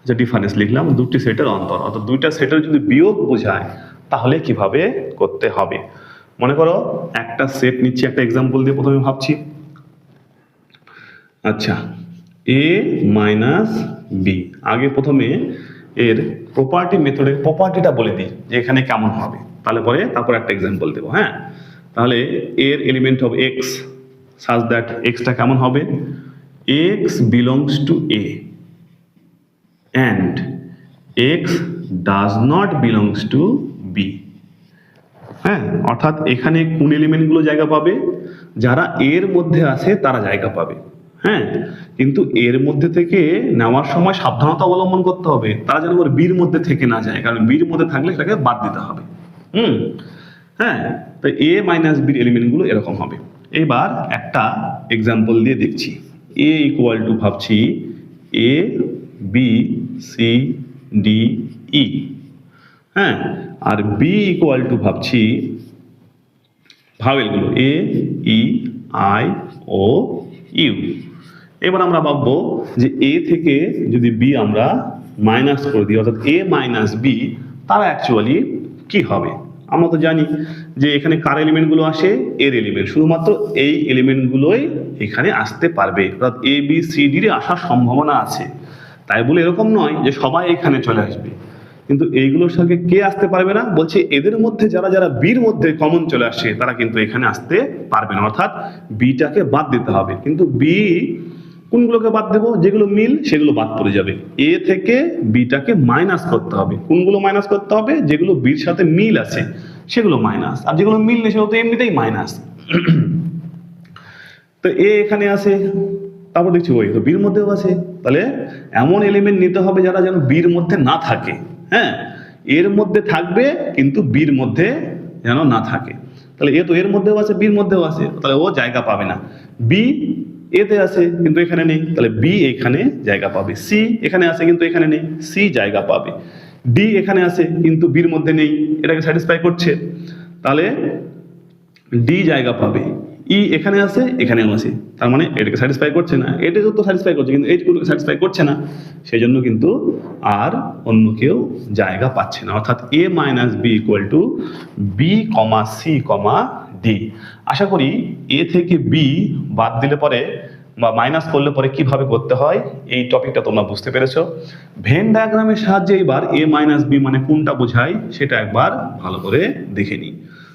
যে ডিফারেন্স লিখলাম দুটি সেটের অন্তর, অর্থাৎ দুইটা সেটের যদি বিয়োগ বোঝায় তাহলে কিভাবে করতে হবে। মনে করো একটা সেট নিচ্ছি, একটা এক্সাম্পল দিয়ে প্রথমে ভাবছি। আচ্ছা, এ মাইনাস বি, আগে প্রথমে এর প্রপার্টি মেথডের প্রপার্টিটা বলে দিই যে এখানে কেমন হবে, তাহলে পরে তারপর একটা এক্সাম্পল দেবো। হ্যাঁ, তাহলে এর এলিমেন্ট হবে এক্স, সাজ দ্যাট এক্সটা কেমন হবে, X belongs to A and x does not belongs to b। হ্যাঁ, অর্থাৎ এখানে কোন এলিমেন্টগুলো জায়গা পাবে? যারা এর মধ্যে আছে তারা জায়গা পাবে। হ্যাঁ, কিন্তু এর মধ্যে থেকে নেওয়ার সময় সাবধানতা অবলম্বন করতে হবে, তারা যেন বির মধ্যে থেকে না যায়, কারণ বির মধ্যে থাকলে সেটাকে বাদ দিতে হবে। হ্যাঁ, তো এ মাইনাস বির এলিমেন্টগুলো এরকম হবে। এবার একটা এক্সাম্পল দিয়ে দেখছি। এ ইকুয়াল টু ভাবছি A B C D E, হ্যাঁ, আর বি ইকুয়াল টু ভাবছি ভাওয়েলগুলো এ ই আই ও ইউ। এবার আমরা ভাববো যে এ থেকে যদি বি আমরা মাইনাস করে দিই, অর্থাৎ এ মাইনাস বি, তারা অ্যাকচুয়ালি কি হবে? আমরা তো জানি যে এখানে কার এলিমেন্টগুলো আসে, এর এলিমেন্ট, শুধুমাত্র এই এলিমেন্টগুলোই এখানে আসতে পারবে, অর্থাৎ এ বি সি ডি আসার সম্ভাবনা আছে। তাই বলে এরকম নয় যে সবাই এখানে চলে আসবে, কিন্তু এইগুলোর সঙ্গে কে আসতে পারবে না, বলছে এদের মধ্যে যারা যারা বির মধ্যে কমন চলে আসে তারা কিন্তু এখানে আসতে পারবে না, অর্থাৎ বিটাকে বাদ দিতে হবে। কিন্তু বি কোনগুলোকে বাদ দেবো, যেগুলো মিল সেগুলো বাদ পড়ে যাবে। এ থেকে বিটাকে মাইনাস করতে হবে। কোনগুলো মাইনাস করতে হবে, যেগুলো বির সাথে মিল আছে সেগুলো মাইনাস, আর যেগুলো মিল নেই সেগুলো তো এমনিতেই মাইনাস। তো এ এখানে আছে, তারপর দেখছি ওই তো বির মধ্যেও আছে। তাহলে এমন এলিমেন্ট নিতে হবে যারা যেন বির মধ্যে না থাকে। হ্যাঁ, এর মধ্যে থাকবে কিন্তু বির মধ্যে যেন না থাকে। তাহলে এ তো এর মধ্যেও আছে বির মধ্যেও আছে, তাহলে ও জায়গা পাবে না। বি এতে আছে কিন্তু এখানে নেই, তাহলে বি এখানে জায়গা পাবে। সি এখানে আছে কিন্তু এখানে নেই, সি জায়গা পাবে। ডি এখানে আছে কিন্তু বির মধ্যে নেই, এটাকে স্যাটিসফাই করছে, তাহলে ডি জায়গা পাবে। ই এখানে আছে এখানেও আছে, তার মানে এটাকে স্যাটিসফাই করছে না। এটাকে তো স্যাটিসফাই করছে কিন্তু এইটুকুকে স্যাটিসফাই করছে না, সেই জন্য কিন্তু আর অন্য কেউ জায়গা পাচ্ছে না। অর্থাৎ A minus B equal to B comma C comma D. আশা করি এ থেকে বি বাদ দিলে পরে বা মাইনাস করলে পরে কিভাবে করতে হয় এই টপিকটা তোমরা বুঝতে পেরেছো। ভেন ডায়াগ্রামের সাহায্যে এবার এ মাইনাস বি মানে কোনটা বোঝায় সেটা একবার ভালো করে দেখে নিই।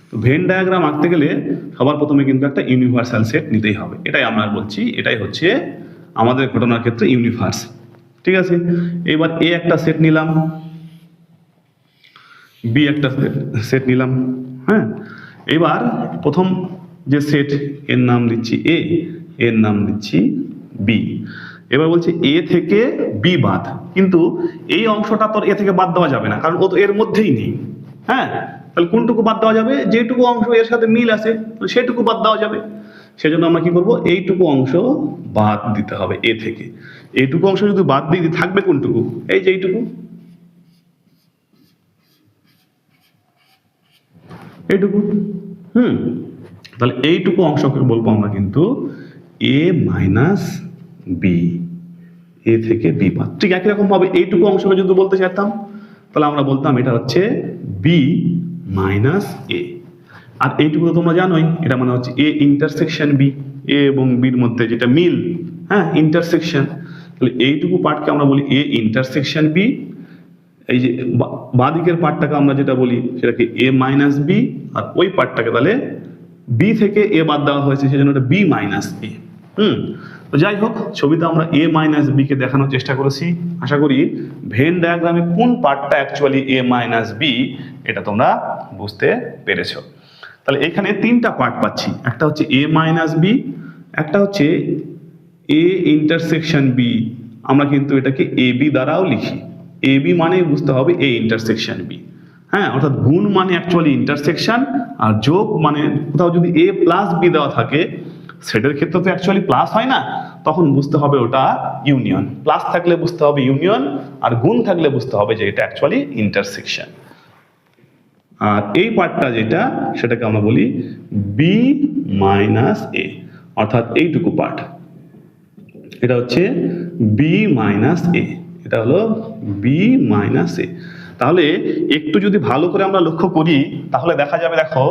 তো ভেন ডায়াগ্রাম আঁকতে গেলে সবার প্রথমে কিন্তু একটা ইউনিভার্সাল সেট নিতেই হবে, এটাই আমরা বলছি, এটাই হচ্ছে আমাদের ঘটনার ক্ষেত্রে ইউনিভার্স। ঠিক আছে, এবার এ একটা সেট নিলাম, বি একটা সেট নিলাম। হ্যাঁ, এবার প্রথম যে সেট এর নাম দিচ্ছি এ, এর নাম দিচ্ছি বি। এবার বলছি এ থেকে বি বাদ, কিন্তু এই অংশটা তো এ থেকে বাদ দেওয়া যাবে না, কারণ ও তো এর মধ্যেই নেই। হ্যাঁ, তাহলে কোনটুকু বাদ দেওয়া যাবে, যেটুকু অংশ এর সাথে মিল আছে সেটুকু বাদ দেওয়া যাবে। সেজন্য আমরা কি করব, এইটুকু অংশ বাদ দিতে হবে এ থেকে। এইটুকু অংশ যদি বাদ দিয়ে থাকবে কোনটুকু, এই যে এইটুকু, এইটুকু। তাহলে এইটুকু অংশকে বলবো আমরা কিন্তু এ মাইনাস বি, এ থেকে বি বাদ। ঠিক একই রকম ভাবে এইটুকু অংশকে যদি বলতে চাইতাম তাহলে আমরা বলতাম এটা হচ্ছে বি মাইনাস এ। আর এইটুকু তো তোমরা জানোই, এটা মানে হচ্ছে এ ইন্টারসেকশন বি, এ এবং বির মধ্যে যেটা মিল, হ্যাঁ ইন্টারসেকশন। তাহলে এইটুকু পার্টকে আমরা বলি এ ইন্টারসেকশন বি। এই যে বাঁ দিকের পার্টটাকে আমরা যেটা বলি সেটাকে এ মাইনাস বি, আর ওই পার্টটাকে তাহলে বি থেকে এ বাদ দেওয়া হয়েছে সেজন্য এটা বি মাইনাস এ। তো যাই হোক, ছবিতে আমরা এ মাইনাস বি কে দেখানোর চেষ্টা করেছি। আশা করি ভেন ডায়াগ্রামে কোন পার্টটা অ্যাকচুয়ালি এ মাইনাস বি এটা তোমরা বুঝতে পেরেছো। তাহলে এখানে তিনটা পার্ট পাচ্ছি, একটা হচ্ছে এ মাইনাস বি, একটা হচ্ছে এ ইন্টারসেকশন বি। আমরা কিন্তু এটাকে এ বি দ্বারাও লিখি, এ বি মানে বুঝতে হবে এ ইন্টারসেকশন বি। হ্যাঁ, অর্থাৎ গুণ মানে অ্যাকচুয়ালি ইন্টারসেকশন, আর যোগ মানে কোথাও যদি এ প্লাস বি দেওয়া থাকে সেটার ক্ষেত্রে তো অ্যাকচুয়ালি প্লাস হয় না, তখন বুঝতে হবে ওটা ইউনিয়ন। প্লাস থাকলে বুঝতে হবে ইউনিয়ন, আর গুণ থাকলে বুঝতে হবে যে এটা অ্যাকচুয়ালি ইন্টারসেকশন। আর এই পার্টটা যেটা সেটাকে আমরা বলি বি মাইনাস এ, অর্থাৎ এইটুকু পার্ট এটা হচ্ছে বি মাইনাস এ, এটা হলো বি মাইনাস এ। তাহলে একটু যদি ভালো করে আমরা লক্ষ্য করি তাহলে দেখা যাবে, দেখো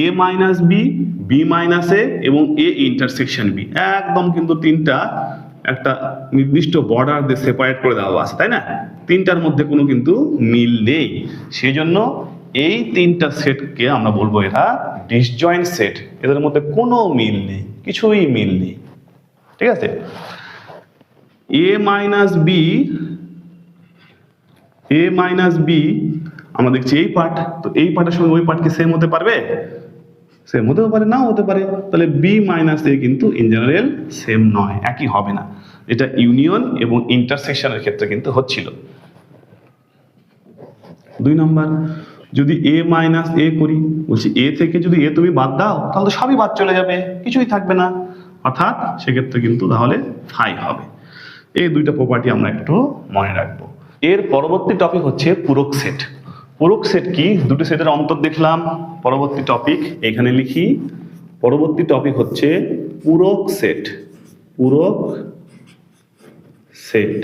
এ মাইনাস বি, বি মাইনাস এ এবং এ ইন্টারসেকশন বি একদম কিন্তু তিনটা একটা নির্দিষ্ট বর্ডার দিয়ে সেপারেট করে দেওয়া আছে, তাই না? তিনটার মধ্যে কোনো কিন্তু মিল নেই। সেজন্য এই তিনটা সেটকে আমরা বলবো এরা ডিসজয়েন্ট সেট, এদের মধ্যে কোনো মিল নেই, কিছুই মিল নেই। ঠিক আছে, এ মাইনাস বি, এ মাইনাস বি আমরা দেখছি এই পার্ট, তো এই পার্টের সঙ্গে ওই পার্ট কি সেম হতে পারবে? সেম হতেও পারে, নাও হতে পারে। তাহলে বি মাইনাস এ কিন্তু ইন জেনারেল সেম নয়, একই হবে না। এটা ইউনিয়ন এবং ইন্টারসেকশনের ক্ষেত্রে কিন্তু হচ্ছিল। 2 নাম্বার, যদি এ মাইনাস এ করি, বলছি এ থেকে যদি এ তুমি বাদ দাও তাহলে সবই বাদ চলে যাবে, কিছুই থাকবে না, অর্থাৎ সেক্ষেত্রে কিন্তু তাহলে ফাই হবে। এই দুইটা প্রপার্টি আমরা একটু মনে রাখবো। এর পরবর্তী টপিক হচ্ছে পূরক সেট। পূরক সেট কি? দুটি সেটের অন্তর দেখলাম, পরবর্তী টপিক এখানে লিখি। পরবর্তী টপিক হচ্ছে পূরক সেট। পূরক সেট,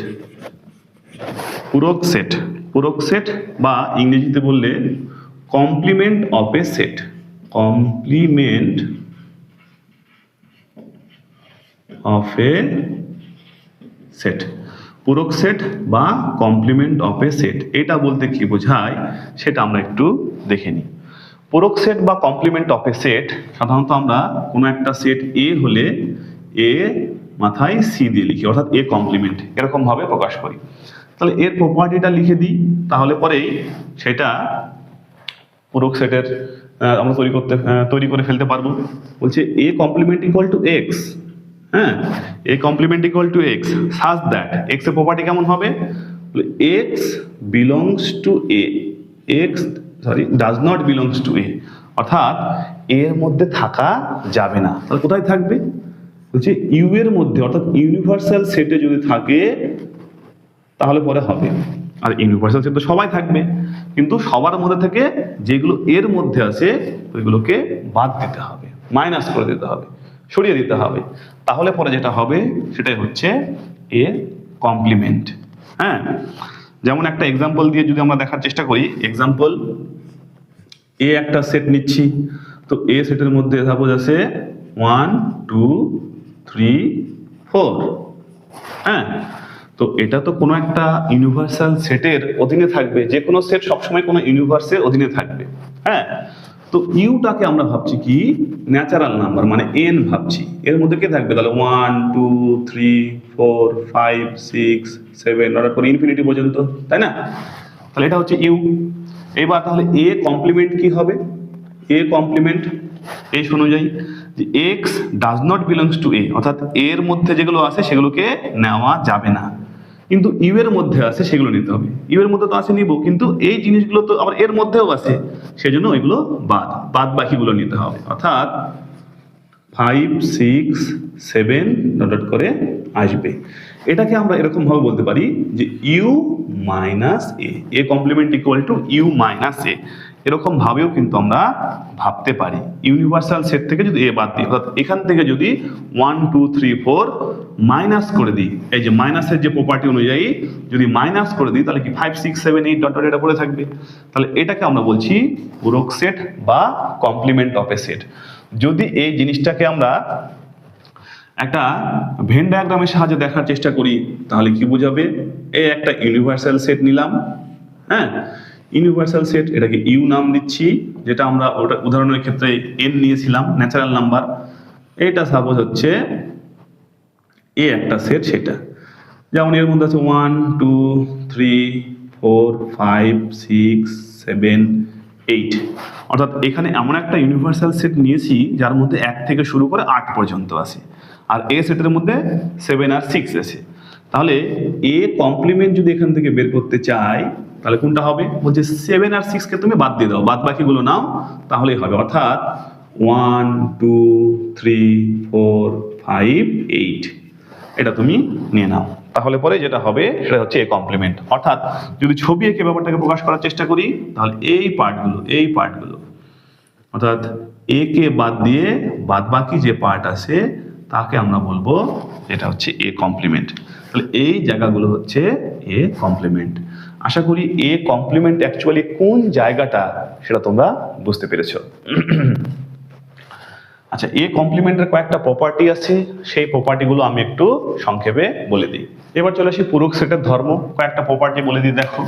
পূরক সেট, পূরক সেট বা ইংরেজিতে বললে complement of A set. Complement of A set. পূরক সেট বা কমপ্লিমেন্ট অফ এ সেট, এটা বলতে কি বোঝায় সেটা আমরা একটু দেখে নিই। পূরক সেট বা কমপ্লিমেন্ট অফ এ সেট সাধারণত আমরা কোনো একটা সেট এ হলে এ মাথায় সি দিয়ে লিখি, অর্থাৎ এ কমপ্লিমেন্ট এরকম ভাবে প্রকাশ করি। তাহলে এর প্রপার্টিটা লিখে দিই, তাহলে পরেই সেটা পূরক সেটের আমরা তৈরি করে ফেলতে পারবো। বলছে A complement equal to X, হ্যাঁ, A complement equal to X such that, X এর প্রপার্টি কেমন হবে, X belongs to A, X does not belongs to A, অর্থাৎ এর মধ্যে থাকা যাবে না। তাহলে কোথায় থাকবে, বলছে ইউ এর মধ্যে, অর্থাৎ ইউনিভার্সাল সেটে যদি থাকে তাহলে পরে হবে। আর ইউনিভার্সাল সেট তো সবাই থাকবে, কিন্তু সবার মধ্যে থেকে যেগুলো এর মধ্যে আছে ওইগুলোকে বাদ দিতে হবে, মাইনাস করে দিতে হবে, সরিয়ে দিতে হবে। তাহলে পরে যেটা হবে সেটাই হচ্ছে এর কমপ্লিমেন্ট। হ্যাঁ, যেমন একটা এক্সাম্পল দিয়ে যদি আমরা দেখার চেষ্টা করি, এক্সাম্পল এ একটা সেট নিচ্ছি, তো এ সেটের মধ্যে সাপোজ আছে 1 2 3 4, হ্যাঁ, তো এটা তো কোনো একটা ইউনিভার্সাল সেটের অধীনে থাকবে, যে কোনো সেট সবসময় কোনো ইউনিভার্সের অধীনে থাকবে। হ্যাঁ, তো ইউটাকে আমরা ভাবছি কি ন্যাচারাল নাম্বার, মানে এন ভাবছি, এর মধ্যে কে থাকবে, তাহলে 1 2 3 4 5 6 7 অর্ডার করে ইনফিনিটি পর্যন্ত, তাই না? তাহলে এটা হচ্ছে ইউ। এবার তাহলে এ কমপ্লিমেন্ট কি হবে, এ কমপ্লিমেন্ট এই অনুযায়ী যে X does not belongs to A, অর্থাৎ এর মধ্যে যেগুলো আছে সেগুলোকে নেওয়া যাবে না, কিন্তু ইউ এর মধ্যে আছে সেগুলো নিতে হবে। ইউ এর মধ্যে তো আছে নিব, কিন্তু এই জিনিসগুলো তো আবার এর মধ্যেও আছে, সেজন্য ওইগুলো বাদ বাকিগুলো নিতে হবে। অর্থাৎ 5 6 7 ডট করে আসবে। এটাকে আমরা এরকম ভাবে বলতে পারি যে U minus A complement equal to U minus A, এরকম ভাবেও কিন্তু আমরা ভাবতে পারি। ইউনিভার্সাল সেট থেকে যদি এ বাদ দিই, অর্থাৎ এখান থেকে যদি 1 2 3 4 মাইনাস করে দিই, এই যে মাইনাসের যে প্রপার্টি অনুযায়ী যদি মাইনাস করে দিই, তাহলে কি 5 6 7 8 ডট এটা পড়ে থাকবে। তাহলে এটাকে আমরা বলছি পূরক সেট বা কমপ্লিমেন্ট অফ এ সেট। যদি এই জিনিসটাকে আমরা একটা ভেন ডায়াগ্রামের সাহায্যে দেখার চেষ্টা করি, তাহলে কি বোঝাবে, এই একটা ইউনিভার্সাল সেট নিলাম, হ্যাঁ, ইউনিভার্সাল সেট, এটাকে ইউ নাম দিচ্ছি, যেটা আমরা ওটা উদাহরণের ক্ষেত্রে এন নিয়েছিলাম ন্যাচারাল নাম্বার। এটা সাপোজ হচ্ছে এ একটা সেট, সেটা যেমন এর মধ্যে আছে 1 2 3 4 5 6 7 8, অর্থাৎ এখানে এমন একটা ইউনিভার্সাল সেট নিয়েছি যার মধ্যে 1 থেকে শুরু করে 8 পর্যন্ত আছে, আর এ সেটের মধ্যে 7 আর 6 আছে। তাহলে এ কমপ্লিমেন্ট যদি এখান থেকে বের করতে চাই, তাহলে কোনটা হবে, বলছে 7 আর 6 কে তুমি বাদ দিয়ে দাও, বাদ বাকিগুলো নাও, তাহলেই হবে। অর্থাৎ 1 2 3 4 5 8 এটা তুমি নিয়ে নাও, তাহলে পরে যেটা হবে সেটা হচ্ছে এ কমপ্লিমেন্ট। অর্থাৎ যদি ছবি এঁকে ব্যাপারটাকে প্রকাশ করার চেষ্টা করি, তাহলে এই পার্টগুলো অর্থাৎ এ কে বাদ দিয়ে বাদ বাকি যে পার্ট আছে তাকে আমরা বলবো এটা হচ্ছে এ কমপ্লিমেন্ট। তাহলে এই জায়গাগুলো হচ্ছে এ কমপ্লিমেন্ট। আশা করি এ কমপ্লিমেন্ট অ্যাকচুয়ালি কোন জায়গাটা সেটা তোমরা বুঝতে পেরেছো। আচ্ছা, এ কমপ্লিমেন্টের কয়েকটা প্রপার্টি আছে, সেই প্রপার্টিগুলো আমি একটু সংক্ষেপে বলে দিই। এবার চলে আসি পূরক সেটের ধর্ম, কয়েকটা প্রপার্টি বলে দিই। দেখো,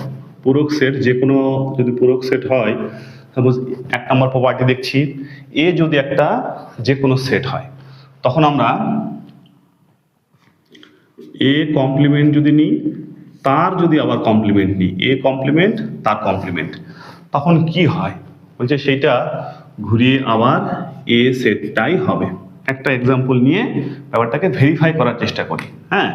পূরক সেট যে কোনো যদি পূরক সেট হয়, সাপোজ 1 নম্বর প্রপার্টি দেখছি, এ যদি একটা যে কোনো সেট হয়, তখন আমরা এ কমপ্লিমেন্ট যদি নিই, তার যদি আবার কমপ্লিমেন্ট নিই, এ কমপ্লিমেন্ট তার কমপ্লিমেন্ট, তখন কি হয়, বলছে সেইটা ঘুরিয়ে আবার এ সেটটাই হবে। একটা এক্সাম্পল নিয়ে ব্যাপারটাকে ভেরিফাই করার চেষ্টা করি। হ্যাঁ,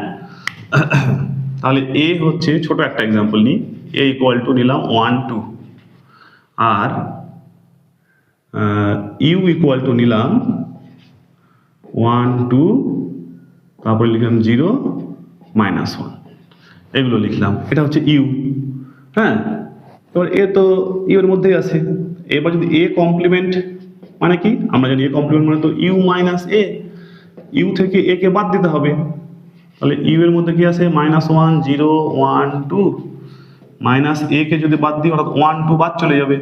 তাহলে এ হচ্ছে ছোট একটা এক্সাম্পল নিই, এ ইকুয়াল টু নিলাম 1 2, আর ইউ ইকুয়াল টু নিলাম 1 2, তারপরে লিখলাম 0 -1, এগুলো লিখলাম, এটা হচ্ছে ইউ। হ্যাঁ, এবার এ তো ইউ এর মধ্যেই আছে। এবার যদি এ কমপ্লিমেন্ট মানে কি, আমরা জানি এ কমপ্লিমেন্ট মানে তো ইউ মাইনাস এ, ইউ থেকে এ কে বাদ দিতে হবে। তাহলে ইউ এর মধ্যে কি আছে, -1 0 1 2, মাইনাস এ কে যদি বাদ দিই, অর্থাৎ 1 2 বাদ চলে যাবে।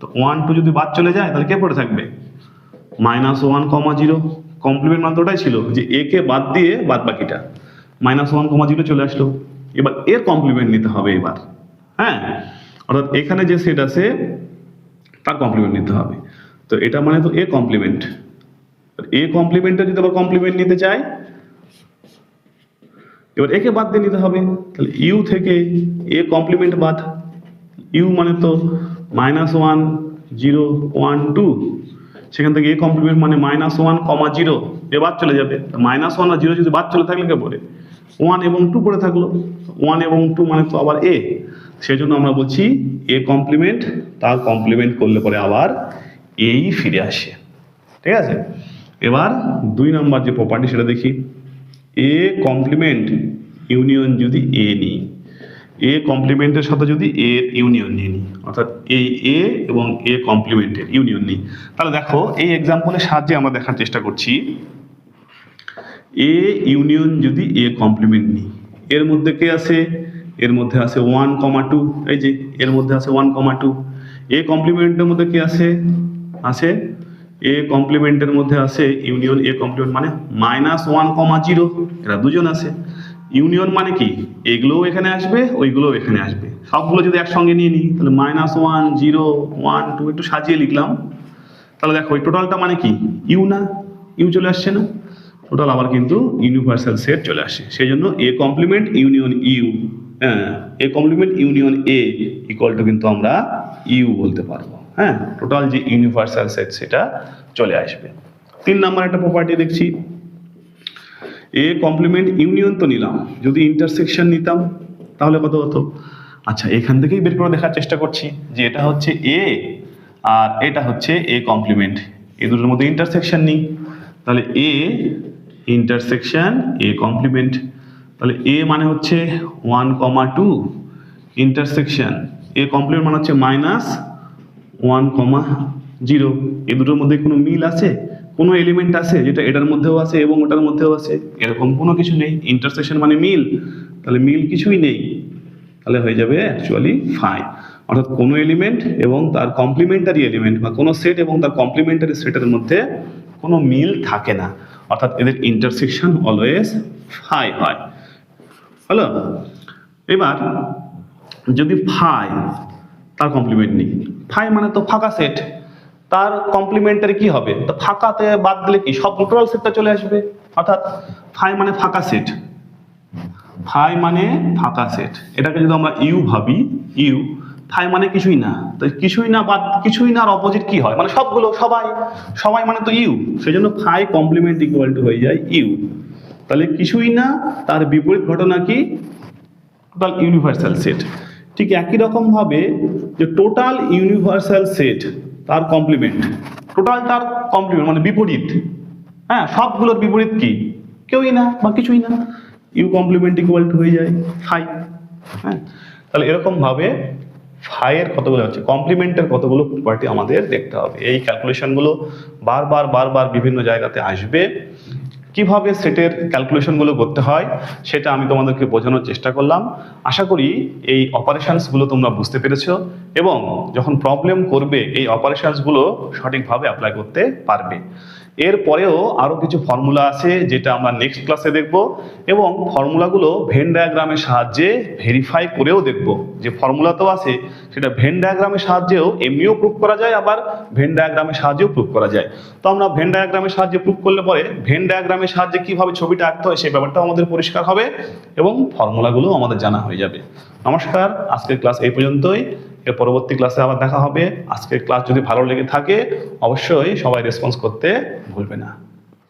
তো 1 2 যদি বাদ চলে যায়, তাহলে কে পড়ে থাকবে, -1 0। কমপ্লিমেন্ট মানে তো ওটাই ছিল যে এ কে বাদ দিয়ে বাদ বাকিটা, -1 0 চলে আসলো। এবার এর কমপ্লিমেন্ট নিতে হবে এবার, হ্যাঁ, অর্থাৎ এখানে যে সেট আছে তার কমপ্লিমেন্ট নিতে হবে। তো এটা মানে তো এ কমপ্লিমেন্ট, এ কমপ্লিমেন্টে যদি আবার কমপ্লিমেন্ট নিতে চাই, এবার একে বাদ দিয়ে নিতে হবে, তাহলে ইউ থেকে এ কমপ্লিমেন্ট বাদ, ইউ মানে তো -1 0 1 2, সেখান থেকে এ কমপ্লিমেন্ট মানে -1, 0 এ বাদ চলে যাবে, -1 আর 0 যদি বাদ চলে থাকলে কে পড়ে 1 এবং 2 পড়ে থাকলো, 1 এবং 2 মানে তো আবার এ, সেই জন্য আমরা বলছি এ কমপ্লিমেন্ট, তার কমপ্লিমেন্ট করলে পরে আবার এই ফিরে আসে, ঠিক আছে। এবার 2 নম্বর যে প্রপার্টি সেটা দেখি, এ কমপ্লিমেন্ট ইউনিয়ন যদি এ নিই, এ কমপ্লিমেন্টের সাথে যদি এ ইউনিয়ন নিয়ে নিই, অর্থাৎ এই এ এবং এ কমপ্লিমেন্টের ইউনিয়ন নিই, তাহলে দেখো এই এক্সাম্পলের সাহায্যে আমরা দেখার চেষ্টা করছি এ ইউনিয়ন যদি এ কমপ্লিমেন্ট নিই, এর মধ্যে কে আছে, এর মধ্যে আছে 1, 2, এই যে এর মধ্যে আছে 1, 2, এ কমপ্লিমেন্টের মধ্যে কি আছে, আছে এ কমপ্লিমেন্টের মধ্যে আছে ইউনিয়ন এ কমপ্লিমেন্ট মানে -1, 0, এরা দুজন আছে। ইউনিয়ন মানে কি, এগুলোও এখানে আসবে ওইগুলোও এখানে আসবে, সবগুলো যদি একসঙ্গে নিয়ে নিই তাহলে -1 0 1 2, একটু সাজিয়ে লিখলাম, তাহলে দেখো এই টোটালটা মানে কি ইউ না, ইউ চলে আসছে না, টোটাল আবার কিন্তু ইউনিভার্সাল সেট চলে আসে, সেই জন্য এ কমপ্লিমেন্ট ইউনিয়ন ইউ, হ্যাঁ, A complement union A equal to কিন্তু আমরা ইউ বলতে পারবো, হ্যাঁ, টোটাল যে ইউনিভার্সাল সেট সেটা চলে আসবে। 3 নম্বর একটা প্রপার্টি দেখছি, এ কমপ্লিমেন্ট ইউনিয়ন তো নিলাম, যদি ইন্টারসেকশন নিতাম তাহলে কত হতো, আচ্ছা এখান থেকেই বের করে দেখার চেষ্টা করছি যে এটা হচ্ছে এ আর এটা হচ্ছে এ কমপ্লিমেন্ট, এই দুটোর মধ্যে ইন্টারসেকশন নিই, তাহলে এ ইন্টারসেকশন এ কমপ্লিমেন্ট, তাহলে এ মানে হচ্ছে 1, 2, ইন্টারসেকশন এ কমপ্লিমেন্ট মানে হচ্ছে -1, 0, এই দুটোর মধ্যে কোনো মিল আছে, কোনো এলিমেন্ট আছে যেটা এটার মধ্যেও আছে এবং ওটার মধ্যেও আছে, এরকম কোনো কিছু নেই, ইন্টারসেকশন মানে মিল, তাহলে মিল কিছুই নেই, তাহলে হয়ে যাবে অ্যাকচুয়ালি ফাই, অর্থাৎ কোনো এলিমেন্ট এবং তার কমপ্লিমেন্টারি এলিমেন্ট বা কোনো সেট এবং তার কমপ্লিমেন্টারি সেটের মধ্যে কোনো মিল থাকে না, অর্থাৎ এদের ইন্টারসেকশন অলওয়েজ ফাই হয়, হলো। এবার যদি ফাই তার কমপ্লিমেন্ট নিই, ফাই মানে তো ফাঁকা সেট, তার কমপ্লিমেন্টারি কি হবে, তো ফাঁকাতে বাদ দিলে কি সব টোটাল সেটটা চলে আসবে, অর্থাৎ ফাই মানে ফাঁকা সেট, ফাই মানে ফাঁকা সেট, এটাকে যদি আমরা ইউ ভাবি, ইউ ফাই মানে কিছুই না, তো কিছুই না বাদ কিছুই না আর অপোজিট কি হয় মানে সবগুলো সবাই, সবাই মানে তো ইউ, সেই জন্য ফাই কমপ্লিমেন্ট ইকুয়াল টু হয়ে যায় ইউ, তাহলে কিছুই না তার বিপরীত ঘটনা কি টোটাল ইউনিভার্সাল সেট। ঠিক একই রকম ভাবে যে টোটাল ইউনিভার্সাল সেট তার কমপ্লিমেন্ট, টোটাল তার কমপ্লিমেন্ট মানে বিপরীত, হ্যাঁ, সবগুলোর বিপরীত কি কেউই না বা কিছুই না, ইউ কমপ্লিমেন্ট ইকুয়াল টু হয়ে যায় ফাই, হ্যাঁ, তাহলে এরকম ভাবে ফাইয়ের কতগুলো হচ্ছে কমপ্লিমেন্টের কতগুলো প্রপার্টি আমাদের দেখতে হবে, এই ক্যালকুলেশনগুলো বারবার বারবার বিভিন্ন জায়গাতে আসবে, কিভাবে সেটের ক্যালকুলেশনগুলো করতে হয় সেটা আমি তোমাদেরকে বোঝানোর চেষ্টা করলাম, আশা করি এই অপারেশনসগুলো তোমরা বুঝতে পেরেছো এবং যখন প্রবলেম করবে এই অপারেশনসগুলো সঠিকভাবে অ্যাপ্লাই করতে পারবে। এরপরেও আরও কিছু ফর্মুলা আছে যেটা আমরা নেক্সট ক্লাসে দেখব এবং ফর্মুলাগুলো ভেন ডায়াগ্রামের সাহায্যে ভেরিফাই করেও দেখব, যে ফর্মুলা তো আছে সেটা ভেন ডায়াগ্রামের সাহায্যেও এমনিও প্রুভ করা যায় আবার ভেন ডায়াগ্রামের সাহায্যেও প্রুভ করা যায়, তো আমরা ভেন ডায়াগ্রামের সাহায্যে প্রুভ করলে পরে ভেন ডায়াগ্রামের সাহায্যে কিভাবে ছবিটা আঁকতে হয় সেই ব্যাপারটাও আমাদের পরিষ্কার হবে এবং ফর্মুলাগুলো আমাদের জানা হয়ে যাবে। নমস্কার, আজকের ক্লাস এই পর্যন্তই, এর পরবর্তী ক্লাসে আবার দেখা হবে। আজকের ক্লাস যদি ভালো লেগে থাকে অবশ্যই সবাই রেসপন্স করতে ভুলবে না।